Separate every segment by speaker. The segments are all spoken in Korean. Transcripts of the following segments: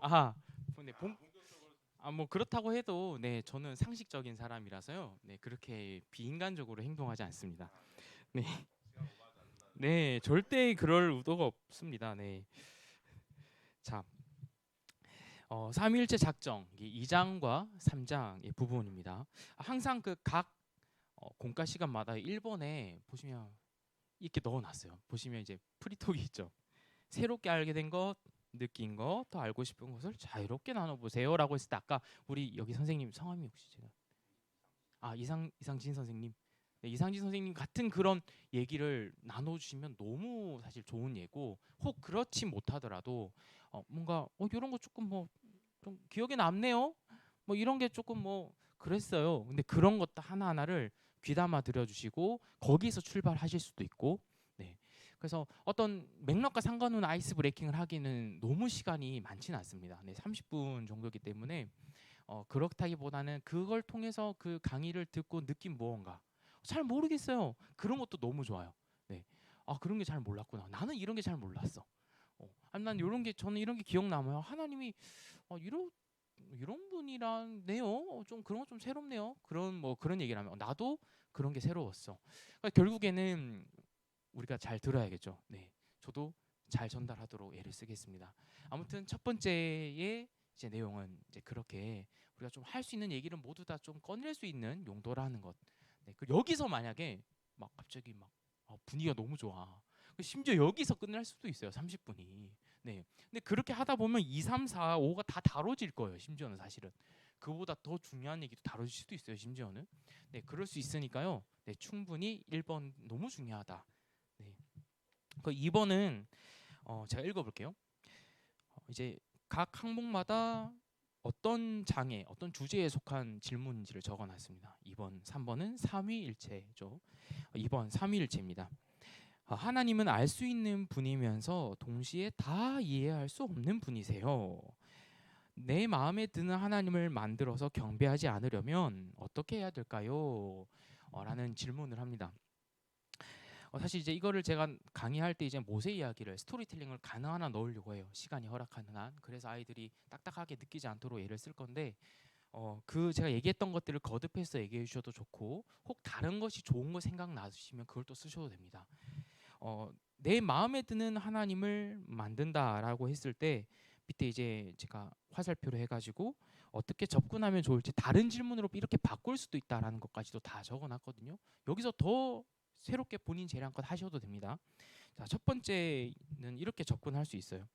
Speaker 1: 아, 네, 뭐 그렇다고 해도 네, 저는 상식적인 사람이라서요. 네, 그렇게 비인간적으로 행동하지 않습니다. 네, 네, 절대 그럴 의도가 없습니다. 네, 자, 삼위일체 작정 2장과 3장의 부분입니다. 항상 그 각 공과 시간마다 1번에 보시면 이렇게 넣어놨어요. 보시면 이제 프리톡이 있죠. 새롭게 알게 된 것, 느낀 것, 더 알고 싶은 것을 자유롭게 나눠보세요라고 했을 때 아까 우리 여기 선생님 성함이 혹시 제가 이상진 선생님, 네, 이상진 선생님 같은 그런 얘기를 나눠주시면 너무 사실 좋은 예고 혹 그렇지 못하더라도 뭔가 이런 거 조금 뭐 좀 기억에 남네요. 뭐 이런 게 조금 뭐 그랬어요. 근데 그런 것도 하나하나를 귀담아 들여주시고 거기서 출발하실 수도 있고, 네. 그래서 어떤 맥락과 상관없는 아이스 브레이킹을 하기는 너무 시간이 많지는 않습니다. 네, 30분 정도이기 때문에 그렇다기보다는 그걸 통해서 그 강의를 듣고 느낀 무언가 잘 모르겠어요. 그런 것도 너무 좋아요. 네, 그런 게 잘 몰랐구나. 나는 이런 게 잘 몰랐어. 아니 난 이런 게 저는 이런 게 기억 남아요. 하나님이 이런 분이라네요. 좀 그런 거 좀 새롭네요. 그런 뭐 그런 얘기를 하면 나도 그런 게 새로웠어. 그러니까 결국에는 우리가 잘 들어야겠죠. 네, 저도 잘 전달하도록 애를 쓰겠습니다. 아무튼 첫 번째의 이제 내용은 이제 그렇게 우리가 좀 할 수 있는 얘기를 모두 다 좀 꺼낼 수 있는 용도라는 것. 네, 그 여기서 만약에 막 갑자기 막 분위기가 너무 좋아. 심지어 여기서 끝날 수도 있어요. 30분이. 네. 근데 그렇게 하다 보면 2, 3, 4, 5가 다 다뤄질 거예요. 심지어는 사실은. 그보다 더 중요한 얘기도 다뤄질 수도 있어요. 심지어는. 네, 그럴 수 있으니까요. 네, 충분히 1번 너무 중요하다. 네. 그 2번은 제가 읽어볼게요. 이제 각 항목마다 어떤 장애, 어떤 주제에 속한 질문인지를 적어놨습니다. 2번, 3번은 삼위일체죠. 2번 삼위일체입니다. 하나님은 알 수 있는 분이면서 동시에 다 이해할 수 없는 분이세요. 내 마음에 드는 하나님을 만들어서 경배하지 않으려면 어떻게 해야 될까요? 라는 질문을 합니다. 사실 이제 이거를 제가 강의할 때 이제 모세 이야기를 스토리텔링을 가능한 한 넣으려고 해요. 시간이 허락하는 한. 그래서 아이들이 딱딱하게 느끼지 않도록 예를 쓸 건데 그 제가 얘기했던 것들을 거듭해서 얘기해 주셔도 좋고 혹 다른 것이 좋은 거 생각나시면 그걸 또 쓰셔도 됩니다. 내 마음에 드는 하나님을 만든다라고 했을 때 밑에 이제 제가 화살표로 해가지고 어떻게 접근하면 좋을지 다른 질문으로 이렇게 바꿀 수도 있다라는 것까지도 다 적어놨거든요. 여기서 더 새롭게 본인 재량껏 하셔도 됩니다. 자, 첫 번째는 이렇게 접근할 수 있어요.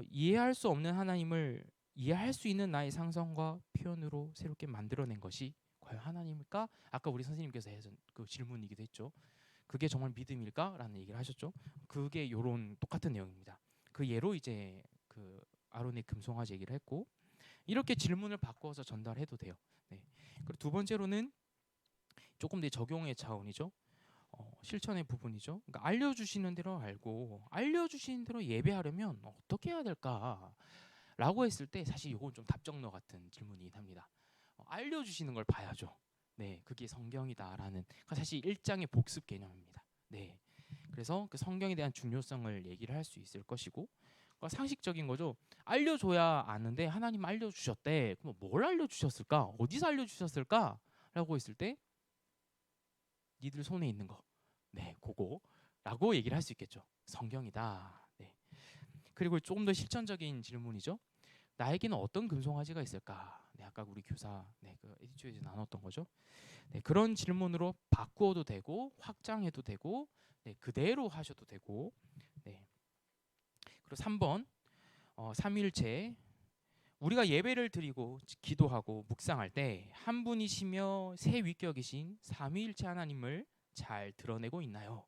Speaker 1: 이해할 수 없는 하나님을 이해할 수 있는 나의 상상과 표현으로 새롭게 만들어낸 것이 과연 하나님일까? 아까 우리 선생님께서 해준 그 질문이기도 했죠. 그게 정말 믿음일까라는 얘기를 하셨죠. 그게 요런 똑같은 내용입니다. 그 예로 이제 그 아론의 금송아지 얘기를 했고 이렇게 질문을 바꿔서 전달해도 돼요. 네. 그리고 두 번째로는 조금 더 적용의 차원이죠. 실천의 부분이죠. 그러니까 알려주시는 대로 알고 알려주시는 대로 예배하려면 어떻게 해야 될까라고 했을 때 사실 이건 좀 답정너 같은 질문이긴 합니다. 알려주시는 걸 봐야죠. 네, 그게 성경이다라는 그러니까 사실 일장의 복습 개념입니다. 네, 그래서 그 성경에 대한 중요성을 얘기를 할 수 있을 것이고 그러니까 상식적인 거죠. 알려줘야 아는데 하나님 알려주셨대. 그럼 뭘 알려주셨을까? 어디서 알려주셨을까?라고 했을 때 니들 손에 있는 거, 네, 그거라고 얘기를 할 수 있겠죠. 성경이다. 네. 그리고 조금 더 실천적인 질문이죠. 나에게는 어떤 금송아지가 있을까? 네, 아까 우리 교사 그 에디튜에서 나눴던 거죠. 네, 그런 질문으로 바꾸어도 되고 확장해도 되고 네, 그대로 하셔도 되고 네. 그리고 3번 삼일체 우리가 예배를 드리고 기도하고 묵상할 때 한 분이시며 세 위격이신 삼위일체 하나님을 잘 드러내고 있나요?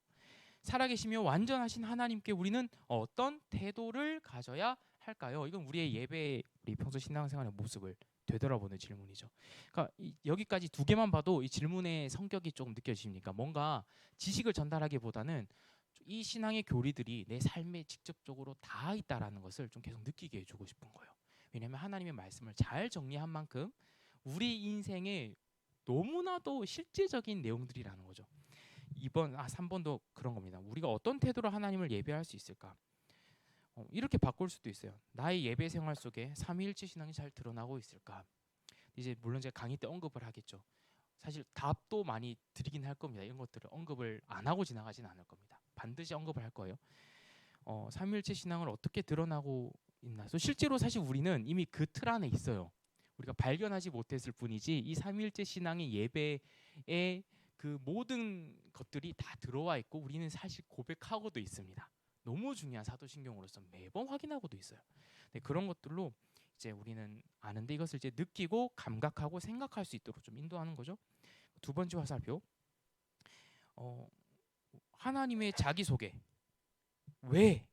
Speaker 1: 살아계시며 완전하신 하나님께 우리는 어떤 태도를 가져야 할까요? 이건 우리의 예배, 우리 평소 신앙생활의 모습을 되돌아보는 질문이죠. 그러니까 여기까지 두 개만 봐도 이 질문의 성격이 조금 느껴지십니까? 뭔가 지식을 전달하기보다는 이 신앙의 교리들이 내 삶에 직접적으로 닿아 있다라는 것을 좀 계속 느끼게 해주고 싶은 거예요. 왜냐하면 하나님의 말씀을 잘 정리한 만큼 우리 인생에 너무나도 실제적인 내용들이라는 거죠. 2번, 3번도 그런 겁니다. 우리가 어떤 태도로 하나님을 예배할 수 있을까? 이렇게 바꿀 수도 있어요. 나의 예배 생활 속에 삼위일체 신앙이 잘 드러나고 있을까? 이제 물론 제가 강의 때 언급을 하겠죠. 사실 답도 많이 드리긴 할 겁니다. 이런 것들을 언급을 안 하고 지나가진 않을 겁니다. 반드시 언급을 할 거예요. 삼위일체 신앙을 어떻게 드러나고 있나? 실제로 사실 우리는 이미 그 틀 안에 있어요. 우리가 발견하지 못했을 뿐이지 이 삼위일체 신앙의 예배에 그 모든 것들이 다 들어와 있고 우리는 사실 고백하고도 있습니다. 너무 중요한 사도신경으로서 매번 확인하고도 있어요. 네, 그런 것들로 이제 우리는 아는데 이것을 이제 느끼고 감각하고 생각할 수 있도록 좀 인도하는 거죠. 두 번째 화살표. 하나님의 자기소개. 왜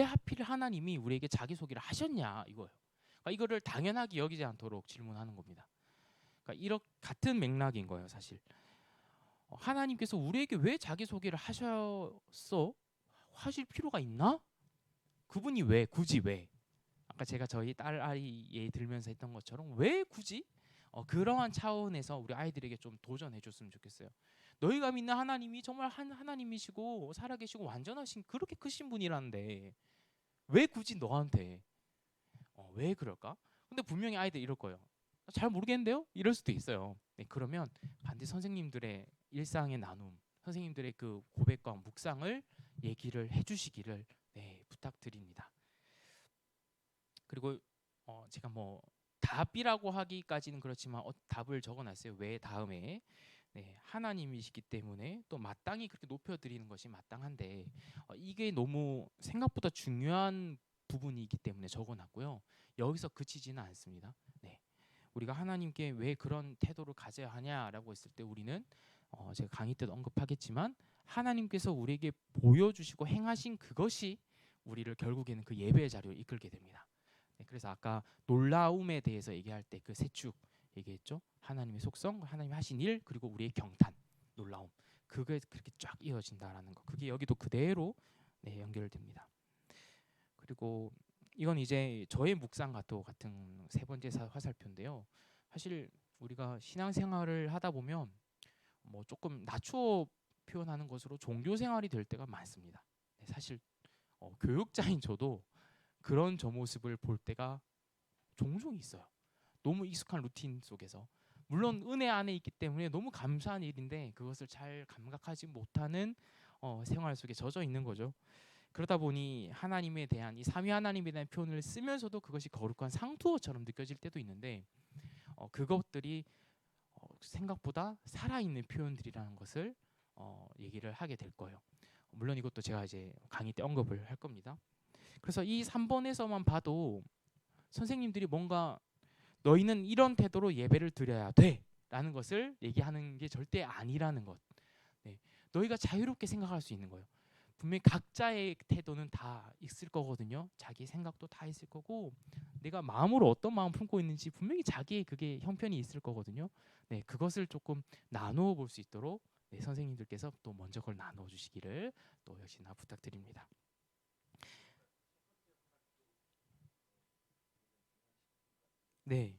Speaker 1: 하필 하나님이 우리에게 자기소개를 하셨냐 이거예요. 그러니까 이거를 당연하게 여기지 않도록 질문하는 겁니다. 그러니까 이런 같은 맥락인 거예요, 사실. 하나님께서 우리에게 왜 자기소개를 하실 필요가 있나? 그분이 왜, 굳이 왜? 아까 제가 저희 딸 아이 예 들면서 했던 것처럼 왜 굳이? 그러한 차원에서 우리 아이들에게 좀 도전해 줬으면 좋겠어요. 너희가 믿는 하나님이 정말 하나님이시고 살아계시고 완전하신 그렇게 크신 분이란데 왜 굳이 너한테 왜 그럴까? 근데 분명히 아이들 이럴 거예요. 잘 모르겠는데요? 이럴 수도 있어요. 네, 그러면 반드시 선생님들의 일상의 나눔, 선생님들의 그 고백과 묵상을 얘기를 해주시기를 네, 부탁드립니다. 그리고 제가 뭐 답이라고 하기까지는 그렇지만 답을 적어놨어요. 왜 다음에 네, 하나님이시기 때문에 또 마땅히 그렇게 높여드리는 것이 마땅한데 이게 너무 생각보다 중요한 부분이기 때문에 적어놨고요. 여기서 그치지는 않습니다. 네, 우리가 하나님께 왜 그런 태도를 가져야 하냐라고 했을 때 우리는 제가 강의 때도 언급하겠지만 하나님께서 우리에게 보여주시고 행하신 그것이 우리를 결국에는 그 예배의 자리로 이끌게 됩니다. 네, 그래서 아까 놀라움에 대해서 얘기할 때 그 세 축 얘기했죠. 하나님의 속성, 하나님이 하신 일, 그리고 우리의 경탄, 놀라움. 그게 그렇게 쫙 이어진다라는 거. 그게 여기도 그대로 네, 연결됩니다. 그리고 이건 이제 저의 묵상과도 같은 세 번째 화살표인데요. 사실 우리가 신앙생활을 하다 보면 뭐 조금 낮추어 표현하는 것으로 종교 생활이 될 때가 많습니다. 네, 사실 교육자인 저도 그런 저 모습을 볼 때가 종종 있어요. 너무 익숙한 루틴 속에서 물론 은혜 안에 있기 때문에 너무 감사한 일인데 그것을 잘 감각하지 못하는 생활 속에 젖어 있는 거죠. 그러다 보니 하나님에 대한 이 삼위 하나님에 대한 표현을 쓰면서도 그것이 거룩한 상투어처럼 느껴질 때도 있는데 그것들이 생각보다 살아있는 표현들이라는 것을 얘기를 하게 될 거예요. 물론 이것도 제가 이제 강의 때 언급을 할 겁니다. 그래서 이 3번에서만 봐도 선생님들이 뭔가 너희는 이런 태도로 예배를 드려야 돼 라는 것을 얘기하는 게 절대 아니라는 것. 네. 너희가 자유롭게 생각할 수 있는 거예요. 분명히 각자의 태도는 다 있을 거거든요. 자기 생각도 다 있을 거고 내가 마음으로 어떤 마음 품고 있는지 분명히 자기의 그게 형편이 있을 거거든요. 네, 그것을 조금 나누어 볼 수 있도록 네, 선생님들께서 또 먼저 그걸 나누어 주시기를 또 역시나 부탁드립니다. 네.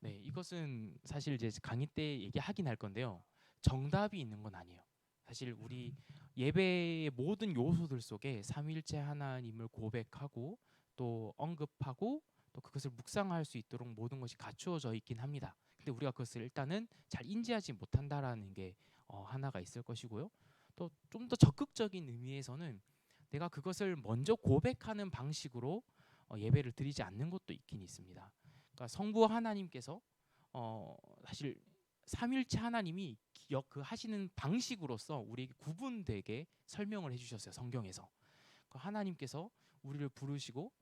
Speaker 1: 네, 이것은 사실 이제 강의 때 얘기하긴 할 건데요. 정답이 있는 건 아니에요. 사실 우리 예배의 모든 요소들 속에 삼위일체 하나님을 고백하고 또 언급하고 또 그것을 묵상할 수 있도록 모든 것이 갖추어져 있긴 합니다. 근데 우리가 그것을 일단은 잘 인지하지 못한다라는 게 하나가 있을 것이고요. 또 좀 더 적극적인 의미에서는 내가 그것을 먼저 고백하는 방식으로 예배를 드리지 않는 것도 있긴 있습니다. 그러니까 성부 하나님께서 사실 삼일체 하나님이 그 하시는 방식으로서 우리에게 구분되게 설명을 해주셨어요. 성경에서 그 하나님께서 우리를 부르시고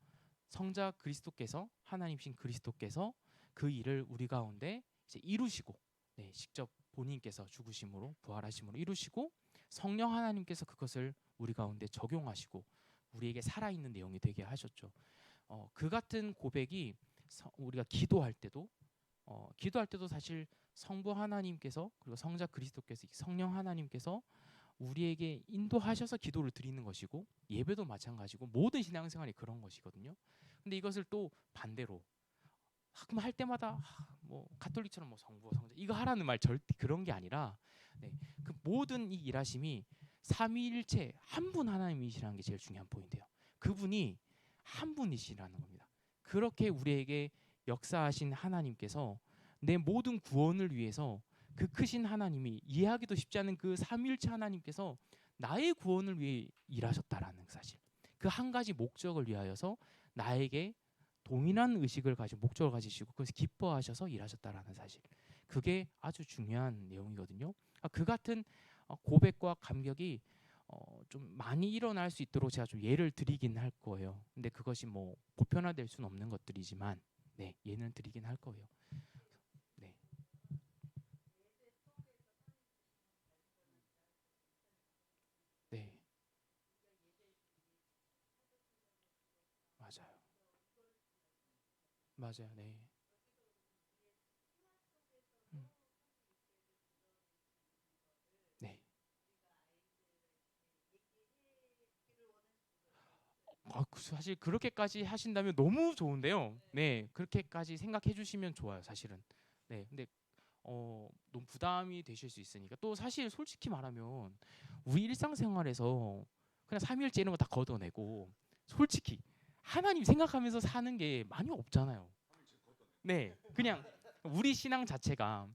Speaker 1: 성자 그리스도께서 하나님신 그리스도께서 그 일을 우리 가운데 이제 이루시고 네, 직접 본인께서 죽으심으로 부활하심으로 이루시고 성령 하나님께서 그것을 우리 가운데 적용하시고 우리에게 살아있는 내용이 되게 하셨죠. 그 같은 고백이 우리가 기도할 때도 사실 성부 하나님께서 그리고 성자 그리스도께서 성령 하나님께서 우리에게 인도하셔서 기도를 드리는 것이고 예배도 마찬가지고 모든 신앙생활이 그런 것이거든요. 근데 이것을 또 반대로 그럼 할 때마다 뭐 가톨릭처럼 뭐 성부 성자 이거 하라는 말 절대 그런 게 아니라 네, 그 모든 이 일하심이 삼위일체 한 분 하나님이시라는 게 제일 중요한 포인트예요. 그분이 한 분이시라는 겁니다. 그렇게 우리에게 역사하신 하나님께서 내 모든 구원을 위해서 그 크신 하나님이 이해하기도 쉽지 않은 그 삼위일체 하나님께서 나의 구원을 위해 일하셨다라는 사실. 그 한 가지 목적을 위하여서 나에게 동일한 의식을 가지고 목적을 가지시고 그래서 기뻐하셔서 일하셨다라는 사실. 그게 아주 중요한 내용이거든요. 그 같은 고백과 감격이 좀 많이 일어날 수 있도록 제가 좀 예를 드리긴 할 거예요. 근데 그것이 뭐 보편화될 수는 없는 것들이지만 네, 예는 드리긴 할 거예요. 네. 네. 맞아요. 맞아요. 네. 음, 네. 사실 그렇게까지 하신다면 너무 좋은데요. 네, 그렇게까지 생각해 주시면 좋아요, 사실은. 네, 근데 너무 부담이 되실 수 있으니까 또 사실 솔직히 말하면 우리 일상생활에서 그냥 삼일째 이런 거 다 걷어내고 솔직히 하나님 생각하면서 사는 게 많이 없잖아요. 네, 그냥 우리 신앙 자체가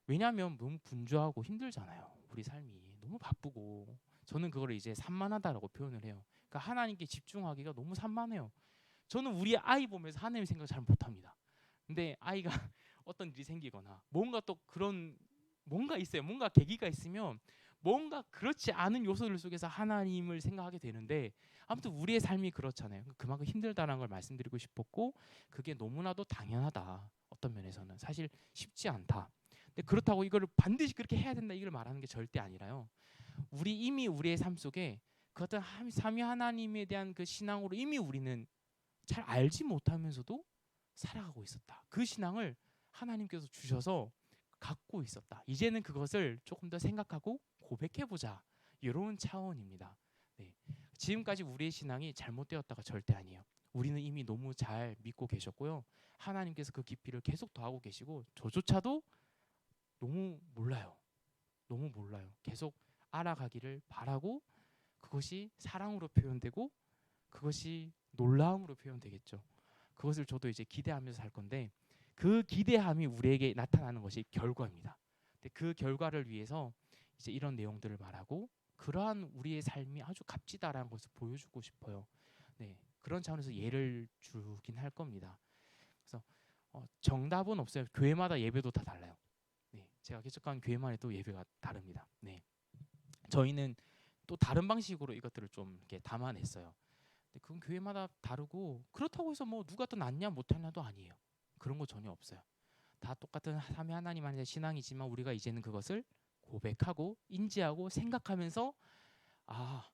Speaker 1: 왜냐하면 너무 분주하고 힘들잖아요. 우리 삶이 너무 바쁘고 저는 그거를 이제 산만하다라고 표현을 해요. 그러니까 하나님께 집중하기가 너무 산만해요. 저는 우리 아이 보면서 하나님 생각 잘 못합니다. 근데 아이가 어떤 일이 생기거나 뭔가 또 그런 뭔가 있어요. 뭔가 계기가 있으면 뭔가 그렇지 않은 요소들 속에서 하나님을 생각하게 되는데 아무튼 우리의 삶이 그렇잖아요. 그만큼 힘들다는 걸 말씀드리고 싶었고 그게 너무나도 당연하다. 어떤 면에서는 사실 쉽지 않다. 근데 그렇다고 이거를 반드시 그렇게 해야 된다 이걸 말하는 게 절대 아니라요. 우리 이미 우리의 삶 속에 그 어떤 삼위 하나님에 대한 그 신앙으로 이미 우리는 잘 알지 못하면서도 살아가고 있었다. 그 신앙을 하나님께서 주셔서 갖고 있었다. 이제는 그것을 조금 더 생각하고 고백해 보자. 이런 차원입니다. 네. 지금까지 우리의 신앙이 잘못되었다가 절대 아니에요. 우리는 이미 너무 잘 믿고 계셨고요. 하나님께서 그 깊이를 계속 더하고 계시고 저조차도 너무 몰라요. 너무 몰라요. 계속 알아가기를 바라고 그것이 사랑으로 표현되고 그것이 놀라움으로 표현되겠죠. 그것을 저도 이제 기대하면서 살 건데 그 기대함이 우리에게 나타나는 것이 결과입니다. 근데 그 결과를 위해서 이제 이런 내용들을 말하고 그러한 우리의 삶이 아주 값지다라는 것을 보여주고 싶어요. 네, 그런 차원에서 예를 주긴 할 겁니다. 그래서 정답은 없어요. 교회마다 예배도 다 달라요. 네, 제가 개척한 교회만 해도 예배가 다릅니다. 네, 저희는 또 다른 방식으로 이것들을 좀 이렇게 담아냈어요. 근데 그건 교회마다 다르고 그렇다고 해서 뭐 누가 더 낫냐 못하냐도 아니에요. 그런 거 전혀 없어요. 다 똑같은 삼위 하나님 안에 신앙이지만 우리가 이제는 그것을 고백하고 인지하고 생각하면서 아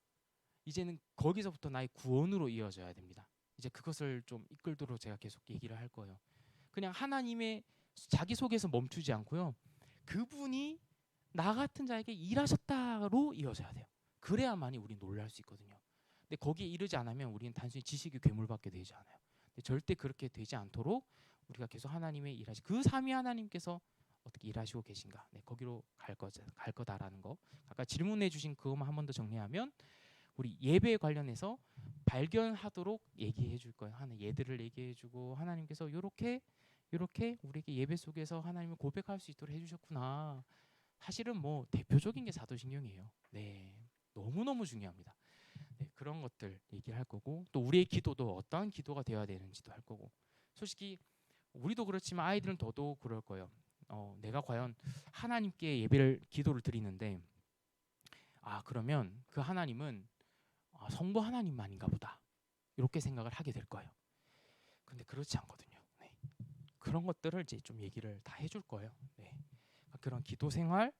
Speaker 1: 이제는 거기서부터 나의 구원으로 이어져야 됩니다. 이제 그것을 좀 이끌도록 제가 계속 얘기를 할 거예요. 그냥 하나님의 자기 속에서 멈추지 않고요. 그분이 나 같은 자에게 일하셨다로 이어져야 돼요. 그래야만이 우리 놀랄 수 있거든요. 근데 거기에 이르지 않으면 우리는 단순히 지식의 괴물밖에 되지 않아요. 근데 절대 그렇게 되지 않도록 우리가 계속 하나님의 일하시 그 삼위 하나님께서 어떻게 일하시고 계신가? 네, 거기로 갈 거다라는 거. 아까 질문해 주신 그것만 한 번 더 정리하면 우리 예배에 관련해서 발견하도록 얘기해 줄 거예요. 하나 예들을 얘기해 주고 하나님께서 요렇게 우리에게 예배 속에서 하나님을 고백할 수 있도록 해 주셨구나. 사실은 뭐 대표적인 게 사도신경이에요. 네. 너무너무 중요합니다. 네, 그런 것들 얘기를 할 거고 또 우리의 기도도 어떠한 기도가 되어야 되는지도 할 거고 솔직히 우리도 그렇지만 아이들은 더더욱 그럴 거예요. 내가 과연 하나님께 예배를 기도를 드리는데 그러면 그 하나님은 성부 하나님만인가 보다 이렇게 생각을 하게 될 거예요. 근데 그렇지 않거든요. 네. 그런 것들을 이제 좀 얘기를 다 해줄 거예요. 네. 그런 기도 생활,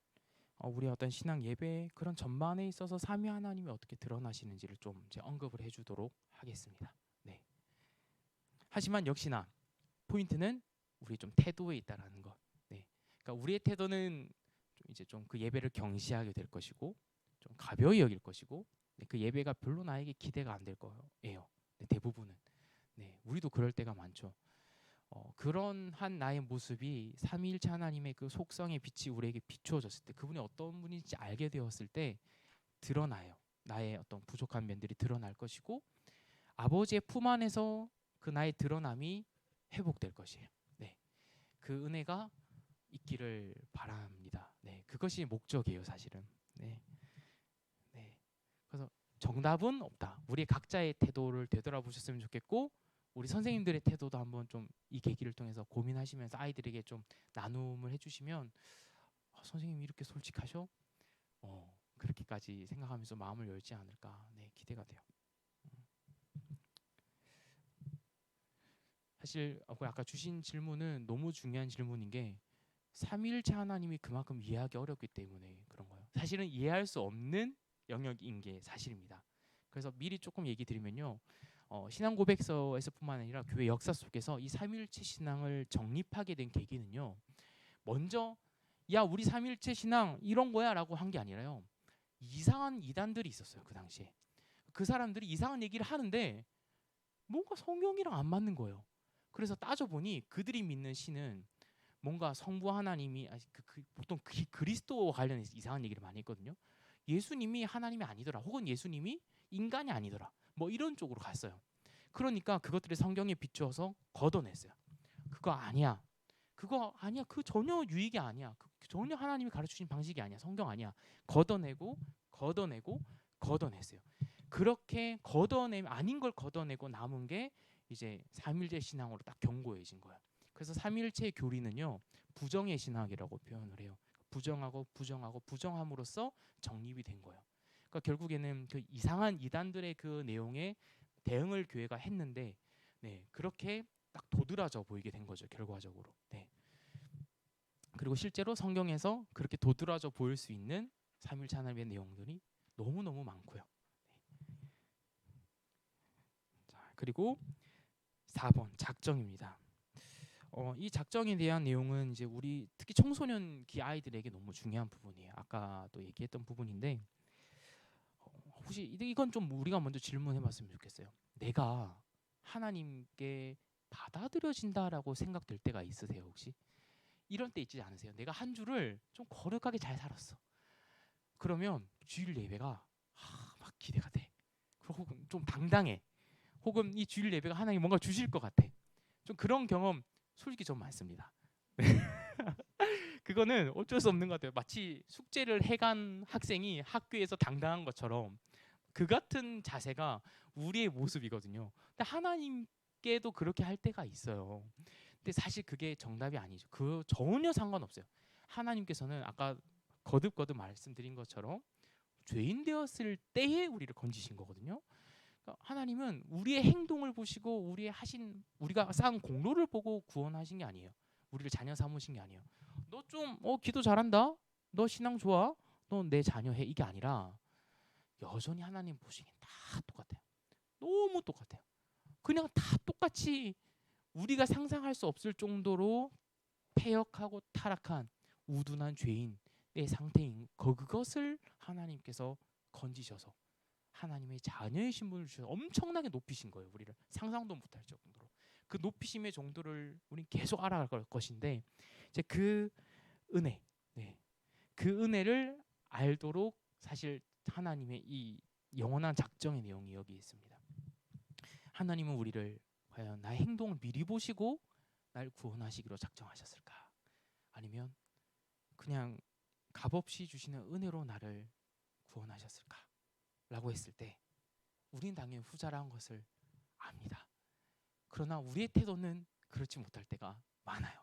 Speaker 1: 우리 어떤 신앙 예배 그런 전반에 있어서 삼위 하나님이 어떻게 드러나시는지를 좀 이제 언급을 해주도록 하겠습니다. 네. 하지만 역시나 포인트는 우리 좀 태도에 있다라는 것. 네. 그러니까 우리의 태도는 좀 이제 좀 그 예배를 경시하게 될 것이고 좀 가벼이 여길 것이고 네, 그 예배가 별로 나에게 기대가 안 될 거예요. 네, 대부분은. 네, 우리도 그럴 때가 많죠. 그런 한 나의 모습이 삼위일체 하나님의 그 속성의 빛이 우리에게 비추어졌을 때, 그분이 어떤 분인지 알게 되었을 때 드러나요. 나의 어떤 부족한 면들이 드러날 것이고, 아버지의 품 안에서 그 나의 드러남이 회복될 것이에요. 네, 그 은혜가 있기를 바랍니다. 네, 그것이 목적이에요, 사실은. 네, 네. 그래서 정답은 없다. 우리 각자의 태도를 되돌아보셨으면 좋겠고, 우리 선생님들의 태도도 한번 좀 이 계기를 통해서 고민하시면서 아이들에게 좀 나눔을 해주시면, 선생님 이렇게 솔직하셔? 그렇게까지 생각하면서 마음을 열지 않을까. 네, 기대가 돼요. 사실 아까 주신 질문은 너무 중요한 질문인 게, 삼위일체 하나님이 그만큼 이해하기 어렵기 때문에 그런 거예요. 사실은 이해할 수 없는 영역인 게 사실입니다. 그래서 미리 조금 얘기 드리면요, 신앙 고백서에서뿐만 아니라 교회 역사 속에서 이 삼위일체 신앙을 정립하게 된 계기는요, 먼저 야 우리 삼위일체 신앙 이런 거야라고 한 게 아니라요, 이상한 이단들이 있었어요. 그 당시에 그 사람들이 이상한 얘기를 하는데 뭔가 성경이랑 안 맞는 거예요. 그래서 따져보니 그들이 믿는 신은 뭔가 성부 하나님이 보통 그리스도와 관련해서 이상한 얘기를 많이 했거든요. 예수님이 하나님이 아니더라, 혹은 예수님이 인간이 아니더라, 뭐 이런 쪽으로 갔어요. 그러니까 그것들을 성경에 비추어서 걷어냈어요. 그거 아니야, 그거 아니야, 그 전혀 유익이 아니야, 그 전혀 하나님이 가르치신 방식이 아니야, 성경 아니야. 걷어내고 걷어내고 걷어냈어요. 그렇게 걷어내면 아닌 걸 걷어내고 남은 게 이제 삼일제 신앙으로 딱 견고해진 거예요. 그래서 삼일체 교리는요, 부정의 신학이라고 표현을 해요. 부정하고 부정하고 부정함으로써 정립이 된 거예요. 그러니까 결국에는 그 이상한 이단들의 그 내용에 대응을 교회가 했는데, 네, 그렇게 딱 도드라져 보이게 된 거죠, 결과적으로. 네. 그리고 실제로 성경에서 그렇게 도드라져 보일 수 있는 삼일체 하나님의 내용들이 너무너무 많고요. 네. 자, 그리고 4번 작정입니다. 이 작정에 대한 내용은 이제 우리 특히 청소년 기 아이들에게 너무 중요한 부분이에요. 아까도 얘기했던 부분인데, 혹시 이건 좀 우리가 먼저 질문해봤으면 좋겠어요. 내가 하나님께 받아들여진다라고 생각될 때가 있으세요, 혹시? 이런 때 있지 않으세요? 내가 한 주를 좀 거룩하게 잘 살았어. 그러면 주일 예배가 막 기대가 돼. 혹은 좀 당당해. 혹은 이 주일 예배가 하나님 뭔가 주실 것 같아. 좀 그런 경험 솔직히 좀 많습니다. 그거는 어쩔 수 없는 것 같아요. 마치 숙제를 해간 학생이 학교에서 당당한 것처럼 그 같은 자세가 우리의 모습이거든요. 근데 하나님께도 그렇게 할 때가 있어요. 근데 사실 그게 정답이 아니죠. 그 전혀 상관없어요. 하나님께서는 아까 거듭거듭 말씀드린 것처럼 죄인 되었을 때에 우리를 건지신 거거든요. 그러니까 하나님은 우리의 행동을 보시고 우리가 쌓은 공로를 보고 구원하신 게 아니에요. 우리를 자녀 삼으신 게 아니에요. 너 좀 기도 잘한다, 너 신앙 좋아, 너 내 자녀해, 이게 아니라 여전히 하나님 보시기엔 다 똑같아요. 너무 똑같아요. 그냥 다 똑같이 우리가 상상할 수 없을 정도로 패역하고 타락한 우둔한 죄인의 상태인 그것을 하나님께서 건지셔서 하나님의 자녀의 신분을 주셔서 엄청나게 높이신 거예요. 우리를 상상도 못할 정도로. 그 높이심의 정도를 우린 계속 알아갈 것인데, 이제 그 은혜, 네, 그 은혜를 알도록 사실 하나님의 이 영원한 작정의 내용이 여기 있습니다. 하나님은 우리를 과연 나의 행동을 미리 보시고 날 구원하시기로 작정하셨을까? 아니면 그냥 값없이 주시는 은혜로 나를 구원하셨을까? 라고 했을 때 우린 당연히 후자라는 것을 압니다. 그러나 우리의 태도는 그렇지 못할 때가 많아요.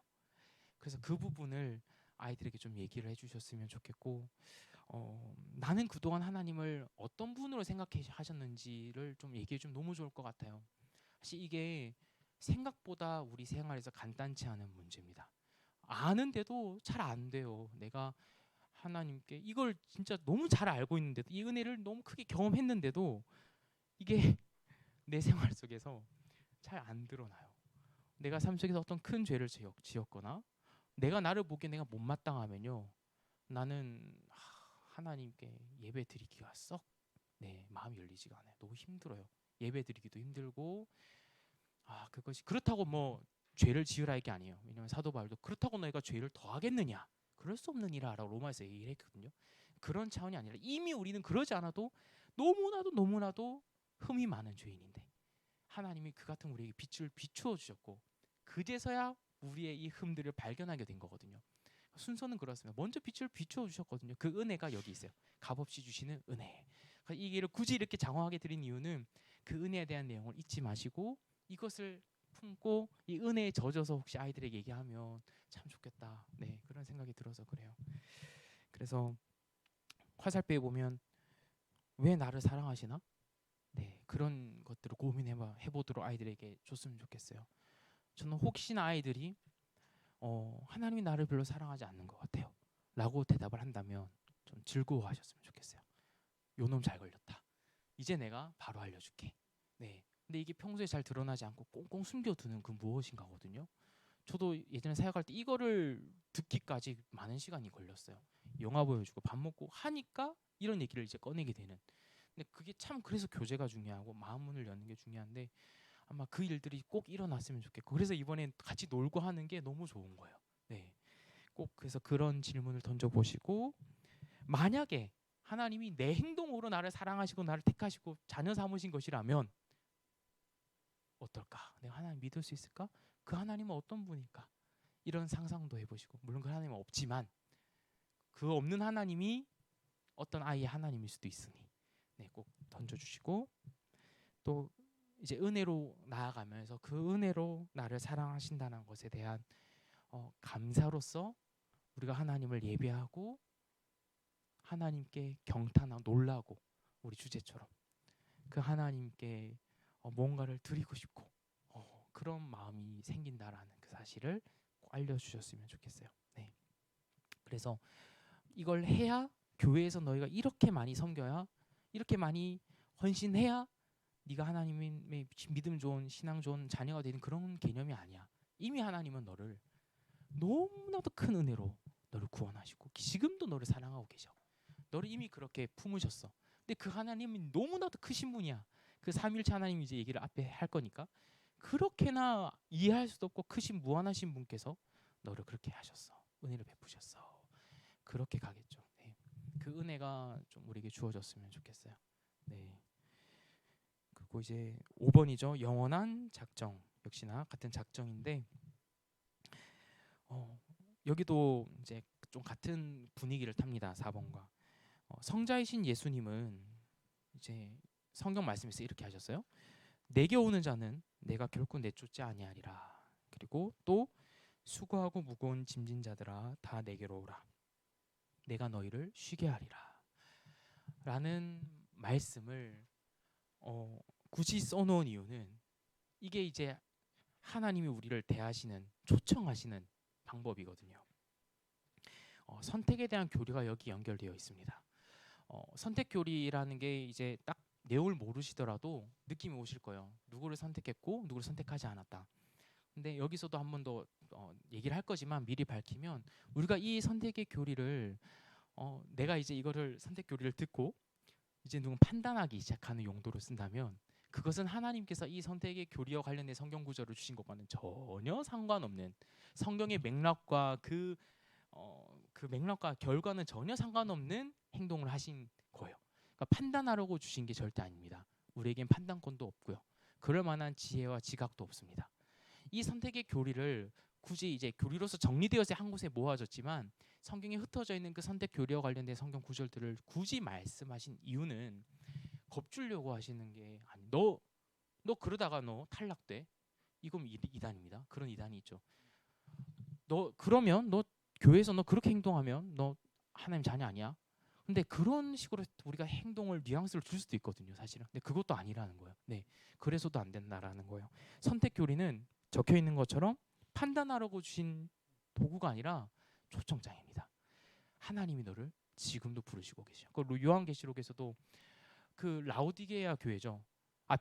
Speaker 1: 그래서 그 부분을 아이들에게 좀 얘기를 해주셨으면 좋겠고, 나는 그동안 하나님을 어떤 분으로 생각해 하셨는지를 좀 얘기해 주면 너무 좋을 것 같아요. 사실 이게 생각보다 우리 생활에서 간단치 않은 문제입니다. 아는데도 잘 안 돼요. 내가 하나님께 이걸 진짜 너무 잘 알고 있는데도, 이 은혜를 너무 크게 경험했는데도 이게 내 생활 속에서 잘 안 드러나요. 내가 삶 속에서 어떤 큰 죄를 지었거나 내가 나를 보기에 내가 못마땅하면요, 나는 하나님께 예배 드리기가 썩 마음이 열리지가 않아요. 너무 힘들어요. 예배 드리기도 힘들고 그것이 그렇다고 뭐 죄를 지으라 이게 아니에요. 왜냐하면 사도 바울도 그렇다고 너희가 죄를 더하겠느냐? 그럴 수 없느니라라고 로마에서 얘기를 했거든요. 그런 차원이 아니라 이미 우리는 그러지 않아도 너무나도 흠이 많은 죄인인데 하나님이 그 같은 우리에게 빛을 비추어 주셨고 그제서야 우리의 이 흠들을 발견하게 된 거거든요. 순서는 그렇습니다. 먼저 빛을 비추어 주셨거든요. 그 은혜가 여기 있어요. 값없이 주시는 은혜. 이 길을 굳이 이렇게 장황하게 드린 이유는 그 은혜에 대한 내용을 잊지 마시고 이것을 품고 이 은혜에 젖어서 혹시 아이들에게 얘기하면 참 좋겠다. 네, 그런 생각이 들어서 그래요. 그래서 화살표에 보면 왜 나를 사랑하시나? 네, 그런 것들을 고민해보도록 아이들에게 줬으면 좋겠어요. 저는 혹시나 아이들이 하나님이 나를 별로 사랑하지 않는 것 같아요 라고 대답을 한다면 좀 즐거워하셨으면 좋겠어요. 요놈 잘 걸렸다. 이제 내가 바로 알려줄게. 네. 근데 이게 평소에 잘 드러나지 않고 꽁꽁 숨겨두는 그 무엇인가거든요. 저도 예전에 사역할 때 이거를 듣기까지 많은 시간이 걸렸어요. 영화 보여주고 밥 먹고 하니까 이런 얘기를 이제 꺼내게 되는. 근데 그게 참 그래서 교제가 중요하고 마음 문을 여는 게 중요한데 아마 그 일들이 꼭 일어났으면 좋겠고 그래서 이번에 같이 놀고 하는 게 너무 좋은 거예요. 네. 꼭 그래서 그런 질문을 던져보시고 만약에 하나님이 내 행동으로 나를 사랑하시고 나를 택하시고 자녀 삼으신 것이라면 어떨까? 내가 하나님 믿을 수 있을까? 그 하나님은 어떤 분일까? 이런 상상도 해보시고 물론 그 하나님은 없지만 그 없는 하나님이 어떤 아이의 하나님일 수도 있으니 네, 꼭 던져주시고 또 이제 은혜로 나아가면서 그 은혜로 나를 사랑하신다는 것에 대한 감사로서 우리가 하나님을 예배하고 하나님께 경탄하고 놀라고 우리 주제처럼 그 하나님께 뭔가를 드리고 싶고 그런 마음이 생긴다라는 그 사실을 꼭 알려주셨으면 좋겠어요. 네. 그래서 이걸 해야 교회에서 너희가 이렇게 많이 섬겨야 이렇게 많이 헌신해야 네가 하나님의 믿음 좋은 신앙 좋은 자녀가 되는 그런 개념이 아니야. 이미 하나님은 너를 너무나도 큰 은혜로 너를 구원하시고 지금도 너를 사랑하고 계셔. 너를 이미 그렇게 품으셨어. 근데 그 하나님이 너무나도 크신 분이야. 그 삼위일체 하나님 이제 얘기를 앞에 할 거니까 그렇게나 이해할 수도 없고 크신 무한하신 분께서 너를 그렇게 하셨어. 은혜를 베푸셨어. 그렇게 가겠죠. 네. 그 은혜가 좀 우리에게 주어졌으면 좋겠어요. 네. 그리고 이제 5번이죠. 영원한 작정. 역시나 같은 작정인데 여기도 이제 좀 같은 분위기를 탑니다. 4번과 성자이신 예수님은 이제 성경 말씀에서 이렇게 하셨어요. 내게 오는 자는 내가 결코 내쫓지 아니하리라. 그리고 또 수고하고 무거운 짐진 자들아 다 내게로 오라. 내가 너희를 쉬게 하리라. 라는 말씀을 굳이 써놓은 이유는 이게 이제 하나님이 우리를 대하시는 초청하시는 방법이거든요. 선택에 대한 교리가 여기 연결되어 있습니다. 선택 교리라는 게 이제 딱 내용을 모르시더라도 느낌이 오실 거예요. 누구를 선택했고 누구를 선택하지 않았다. 근데 여기서도 한 번 더 얘기를 할 거지만 미리 밝히면 우리가 이 선택의 교리를 내가 이제 이거를 선택 교리를 듣고 이제 누군 판단하기 시작하는 용도로 쓴다면 그것은 하나님께서 이 선택의 교리와 관련된 성경 구절을 주신 것과는 전혀 상관없는 성경의 맥락과 그 맥락과 결과는 전혀 상관없는 행동을 하신 거예요. 그러니까 판단하려고 주신 게 절대 아닙니다. 우리에겐 판단권도 없고요. 그럴 만한 지혜와 지각도 없습니다. 이 선택의 교리를 굳이 이제 교리로서 정리되어서 한 곳에 모아졌지만 성경에 흩어져 있는 그 선택 교리와 관련된 성경 구절들을 굳이 말씀하신 이유는 겁주려고 하시는 게 아니. 너 그러다가 너 탈락돼. 이건 이단입니다. 그런 이단이 있죠. 그러면 너 교회에서 너 그렇게 행동하면 너 하나님 자녀 아니야? 근데 그런 식으로 우리가 행동을 뉘앙스를 줄 수도 있거든요, 사실은. 근데 그것도 아니라는 거예요. 네, 그래서도 안 된다라는 거예요. 선택 교리는 적혀 있는 것처럼 판단하려고 주신 도구가 아니라 초청장입니다. 하나님이 너를 지금도 부르시고 계셔. 그 요한계시록에서도 그 라오디게아 교회죠.